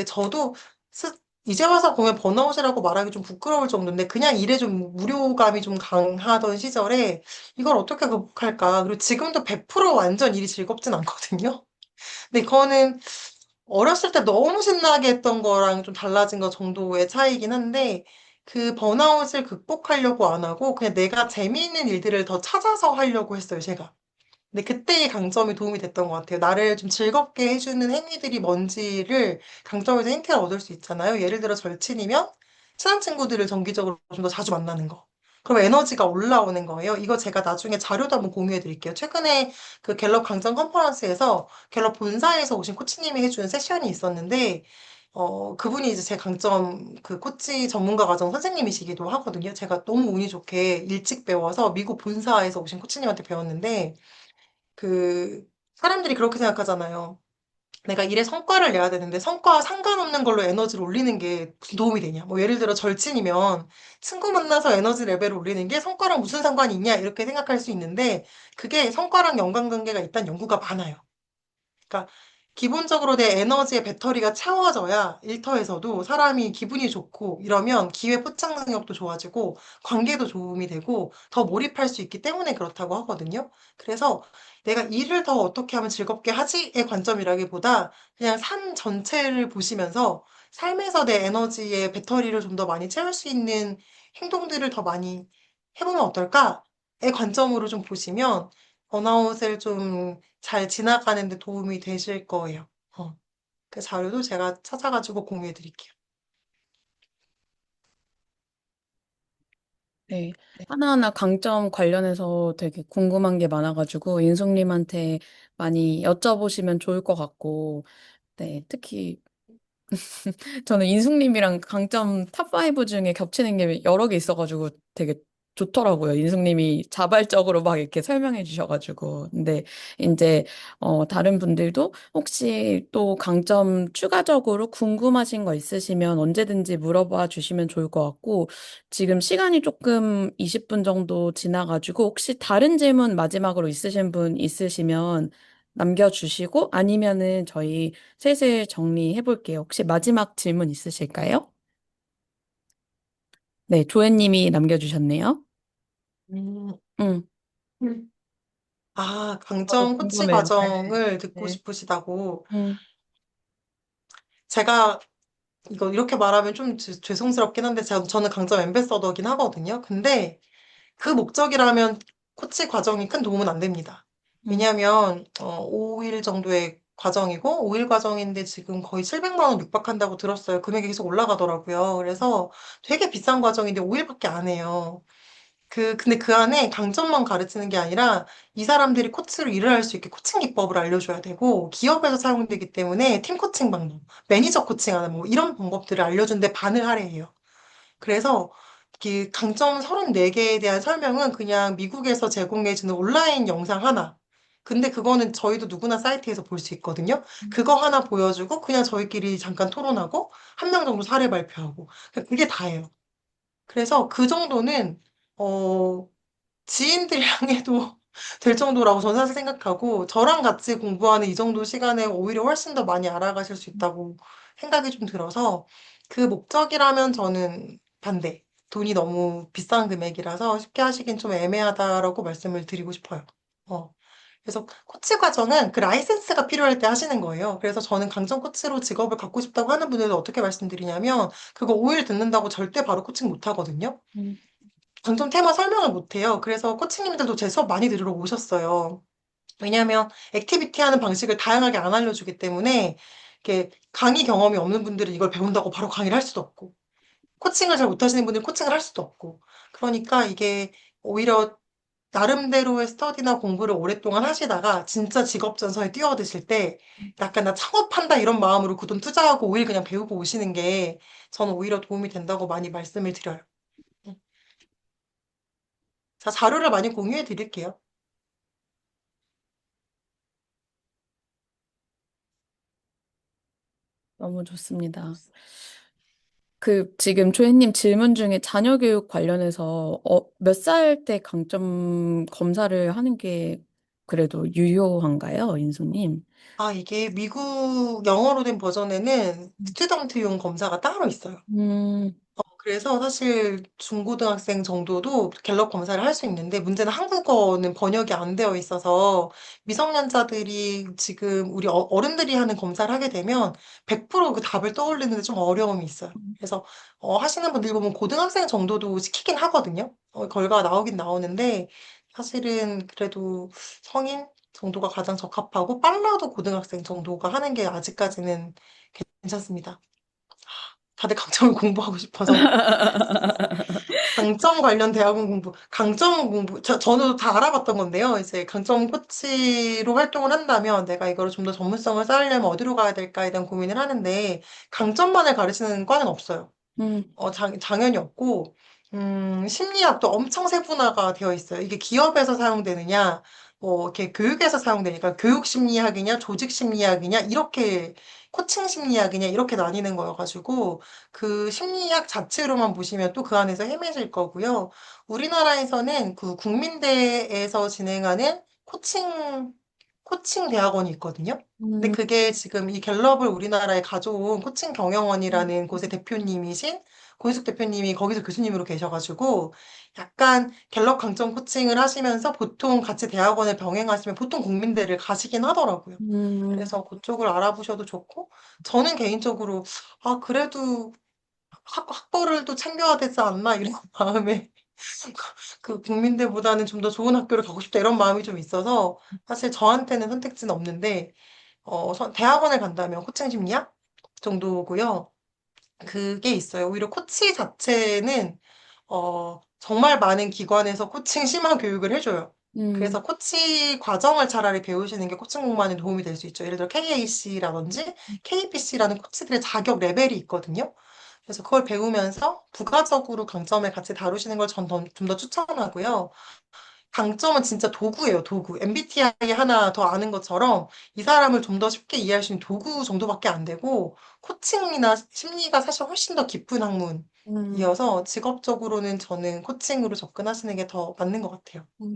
저도 스- 이제 와서 보면 번아웃이라고 말하기 좀 부끄러울 정도인데, 그냥 일에 좀 무료감이 좀 강하던 시절에 이걸 어떻게 극복할까. 그리고 지금도 100% 완전 일이 즐겁진 않거든요. 근데 그거는 어렸을 때 너무 신나게 했던 거랑 좀 달라진 거 정도의 차이긴 한데, 그 번아웃을 극복하려고 안 하고, 그냥 내가 재미있는 일들을 더 찾아서 하려고 했어요, 제가. 근데 그때의 강점이 도움이 됐던 것 같아요. 나를 좀 즐겁게 해주는 행위들이 뭔지를 강점에서 힌트를 얻을 수 있잖아요. 예를 들어 절친이면 친한 친구들을 정기적으로 좀 더 자주 만나는 거. 그럼 에너지가 올라오는 거예요. 이거 제가 나중에 자료도 한번 공유해 드릴게요. 최근에 그 갤럽 강점 컨퍼런스에서 갤럽 본사에서 오신 코치님이 해주는 세션이 있었는데, 그분이 이제 제 강점 그 코치 전문가 과정 선생님이시기도 하거든요. 제가 너무 운이 좋게 일찍 배워서 미국 본사에서 오신 코치님한테 배웠는데, 그 사람들이 그렇게 생각하잖아요. 내가 일에 성과를 내야 되는데 성과와 상관없는 걸로 에너지를 올리는 게 무슨 도움이 되냐. 뭐 예를 들어 절친이면 친구 만나서 에너지 레벨을 올리는 게 성과랑 무슨 상관이 있냐 이렇게 생각할 수 있는데, 그게 성과랑 연관관계가 있다는 연구가 많아요. 그러니까 기본적으로 내 에너지의 배터리가 채워져야 일터에서도 사람이 기분이 좋고 이러면 기회 포착 능력도 좋아지고 관계도 도움이 되고 더 몰입할 수 있기 때문에 그렇다고 하거든요. 그래서 내가 일을 더 어떻게 하면 즐겁게 하지의 관점이라기보다 그냥 삶 전체를 보시면서 삶에서 내 에너지의 배터리를 좀 더 많이 채울 수 있는 행동들을 더 많이 해보면 어떨까의 관점으로 좀 보시면 번아웃을 좀 잘 지나가는 데 도움이 되실 거예요. 그 자료도 제가 찾아가지고 공유해 드릴게요. 네. 하나하나 강점 관련해서 되게 궁금한 게 많아가지고, 인숙님한테 많이 여쭤보시면 좋을 것 같고, 네. 특히, 저는 인숙님이랑 강점 탑5 중에 겹치는 게 여러 개 있어가지고 되게 좋더라고요. 인숙님이 자발적으로 막 이렇게 설명해 주셔가지고. 근데 이제, 다른 분들도 혹시 또 강점 추가적으로 궁금하신 거 있으시면 언제든지 물어봐 주시면 좋을 것 같고, 지금 시간이 조금 20분 정도 지나가지고 혹시 다른 질문 마지막으로 있으신 분 있으시면 남겨주시고 아니면은 저희 슬슬 정리해 볼게요. 혹시 마지막 질문 있으실까요? 네, 조혜님이 남겨주셨네요. 음, 음, 음. 아, 저도 강점 코치 궁금해요. 네. 과정을 듣고 네. 싶으시다고. 음, 제가 이거 이렇게 말하면 좀 죄송스럽긴 한데 저는 강점 앰베서더긴 하거든요. 근데 그 목적이라면 코치 과정이 큰 도움은 안 됩니다. 음, 왜냐하면 5일 정도의 과정이고 5일 과정인데 지금 거의 700만 원 육박한다고 들었어요. 금액이 계속 올라가더라고요. 그래서 되게 비싼 과정인데 5일밖에 안 해요. 근데 그 안에 강점만 가르치는 게 아니라 이 사람들이 코치로 일을 할 수 있게 코칭 기법을 알려줘야 되고 기업에서 사용되기 때문에 팀 코칭 방법, 매니저 코칭하는 뭐 이런 방법들을 알려준데 반을 할애해요. 그래서 그 강점 34개에 대한 설명은 그냥 미국에서 제공해주는 온라인 영상 하나. 근데 그거는 저희도 누구나 사이트에서 볼 수 있거든요. 그거 하나 보여주고 그냥 저희끼리 잠깐 토론하고 한 명 정도 사례 발표하고 그게 다예요. 그래서 그 정도는 어, 지인들이랑 해도 될 정도라고 저는 사실 생각하고 저랑 같이 공부하는 이 정도 시간에 오히려 훨씬 더 많이 알아가실 수 있다고 생각이 좀 들어서 그 목적이라면 저는 반대. 돈이 너무 비싼 금액이라서 쉽게 하시긴 좀 애매하다라고 말씀을 드리고 싶어요. 어. 그래서 코치 과정은 그 라이센스가 필요할 때 하시는 거예요. 그래서 저는 강점 코치로 직업을 갖고 싶다고 하는 분들은 어떻게 말씀드리냐면 그거 5일 듣는다고 절대 바로 코칭 못 하거든요. 음, 강점 테마 설명을 못 해요. 그래서 코치님들도 제 수업 많이 들으러 오셨어요. 왜냐하면 액티비티 하는 방식을 다양하게 안 알려주기 때문에 이렇게 강의 경험이 없는 분들은 이걸 배운다고 바로 강의를 할 수도 없고 코칭을 잘 못하시는 분들은 코칭을 할 수도 없고 그러니까 이게 오히려 나름대로의 스터디나 공부를 오랫동안 하시다가 진짜 직업 전선에 뛰어드실 때 약간 나 창업한다 이런 마음으로 그 돈 투자하고 5일 그냥 배우고 오시는 게 저는 오히려 도움이 된다고 많이 말씀을 드려요. 자, 자료를 많이 공유해 드릴게요. 너무 좋습니다. 그 지금 조혜님 질문 중에 자녀 교육 관련해서 몇 살 때 강점 검사를 하는 게 그래도 유효한가요, 인수님? 아, 이게 미국 영어로 된 버전에는 스튜던트용 검사가 따로 있어요. 음, 그래서 사실 중고등학생 정도도 갤럽 검사를 할 수 있는데 문제는 한국어는 번역이 안 되어 있어서 미성년자들이 지금 우리 어른들이 하는 검사를 하게 되면 100%그 답을 떠올리는데 좀 어려움이 있어요. 그래서 하시는 분들 보면 고등학생 정도도 시키긴 하거든요. 결과가 나오긴 나오는데 사실은 그래도 성인 정도가 가장 적합하고 빨라도 고등학생 정도가 하는 게 아직까지는 괜찮습니다. 다들 강점을 공부하고 싶어서. 강점 관련 대학원 공부, 강점 공부, 저는 다 알아봤던 건데요. 이제 강점 코치로 활동을 한다면 내가 이거를 좀 더 전문성을 쌓으려면 어디로 가야 될까에 대한 고민을 하는데, 강점만을 가르치는 과는 없어요. 음, 당연히 없고, 심리학도 엄청 세분화가 되어 있어요. 이게 기업에서 사용되느냐, 뭐, 이렇게 교육에서 사용되니까 교육 심리학이냐, 조직 심리학이냐, 이렇게, 코칭 심리학이냐, 이렇게 나뉘는 거여가지고, 그 심리학 자체로만 보시면 또 그 안에서 헤매질 거고요. 우리나라에서는 그 국민대에서 진행하는 코칭 대학원이 있거든요. 근데 음, 그게 지금 이 갤럽을 우리나라에 가져온 코칭 음, 경영원이라는 곳의 대표님이신 고인숙 대표님이 거기서 교수님으로 계셔가지고 약간 갤럽 강점 코칭을 하시면서 보통 같이 대학원을 병행하시면 보통 국민대를 가시긴 하더라고요. 음. 그래서 그쪽을 알아보셔도 좋고 저는 개인적으로 아 그래도 학벌을 또 챙겨야 되지 않나 이런 마음에 그 국민대보다는 좀 더 좋은 학교를 가고 싶다 이런 마음이 좀 있어서 사실 저한테는 선택지는 없는데 대학원을 간다면 코칭 심리학 정도고요. 그게 있어요. 오히려 코치 자체는 정말 많은 기관에서 코칭 심화 교육을 해줘요. 음, 그래서 코치 과정을 차라리 배우시는 게 코칭 공부하는 데 도움이 될 수 있죠. 예를 들어 KAC라든지 KPC라는 코치들의 자격 레벨이 있거든요. 그래서 그걸 배우면서 부가적으로 강점을 같이 다루시는 걸 전 좀 더 추천하고요. 강점은 진짜 도구예요, 도구. MBTI 하나 더 아는 것처럼 이 사람을 좀 더 쉽게 이해할 수 있는 도구 정도밖에 안 되고, 코칭이나 심리가 사실 훨씬 더 깊은 음, 학문이어서 직업적으로는 저는 코칭으로 접근하시는 게 더 맞는 것 같아요. 음.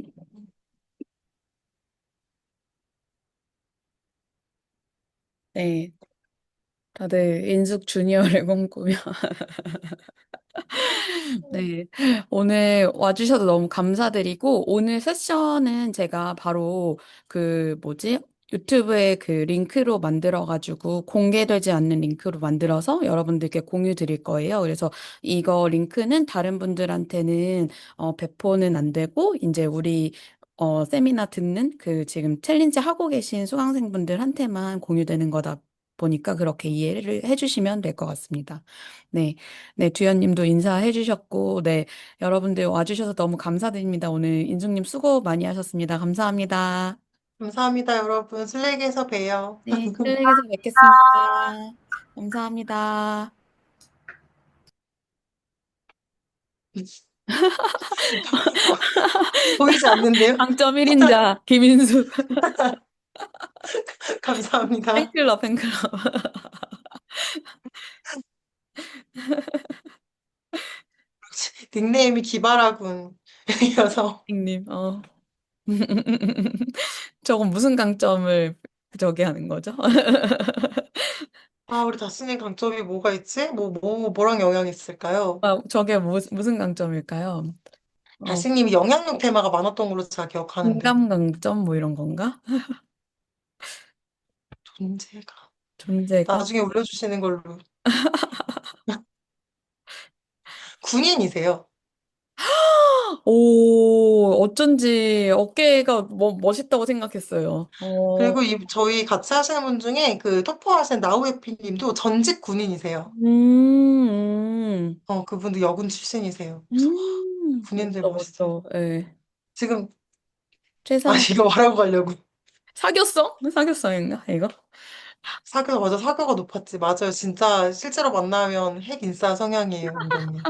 네. 다들 인숙 주니어를 꿈꾸며. 네. 오늘 와주셔서 너무 감사드리고, 오늘 세션은 제가 바로 그 뭐지? 유튜브에 그 링크로 만들어가지고 공개되지 않는 링크로 만들어서 여러분들께 공유 드릴 거예요. 그래서 이거 링크는 다른 분들한테는 배포는 안 되고, 이제 우리 세미나 듣는 그 지금 챌린지 하고 계신 수강생분들한테만 공유되는 거다 보니까 그렇게 이해를 해주시면 될 것 같습니다. 네. 네, 두현님도 인사해 주셨고, 네, 여러분들 와주셔서 너무 감사드립니다. 오늘 인숙님 수고 많이 하셨습니다. 감사합니다. 감사합니다, 여러분. 슬랙에서 봬요. 네, 클릭에서 뵙겠습니다. 감사합니다. 보이지 않는데요? 강점 1인자, 김인숙. 감사합니다. 팬클럽, 팬클럽. 닉네임이 기발하군이어서. 님, 저건 무슨 강점을 저기 하는 거죠? 아, 우리 다스님 강점이 뭐가 있지? 뭐랑 영향이 있을까요? 아, 저게 무슨 강점일까요? 어, 다스님이 영양육 테마가 많았던 걸로 제가 기억하는데. 공감 강점 뭐 이런 건가? 존재가. 존재가? 나중에 올려주시는 걸로. 군인이세요. 오, 어쩐지 어깨가 멋있다고 생각했어요. 그리고 저희 같이 하시는 분 중에 그 토프 하시는 나우에피 님도 전직 군인이세요. 음, 그분도 여군 출신이세요. 그래서 군인들 멋져, 멋있어요. 멋져. 예. 지금, 아, 최상, 이거 말하고 가려고. 사귀었어? 사귀었어인가, 이거? 맞아, 사교가 높았지. 맞아요. 진짜 실제로 만나면 핵 인싸 성향이에요, 용경님.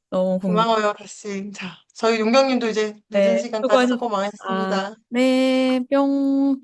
너무 궁금. 고마워요, 다시. 자, 저희 용경님도 이제 늦은 네, 시간까지 수고 수고하셨습니다. 많으셨습니다. 네, 뿅.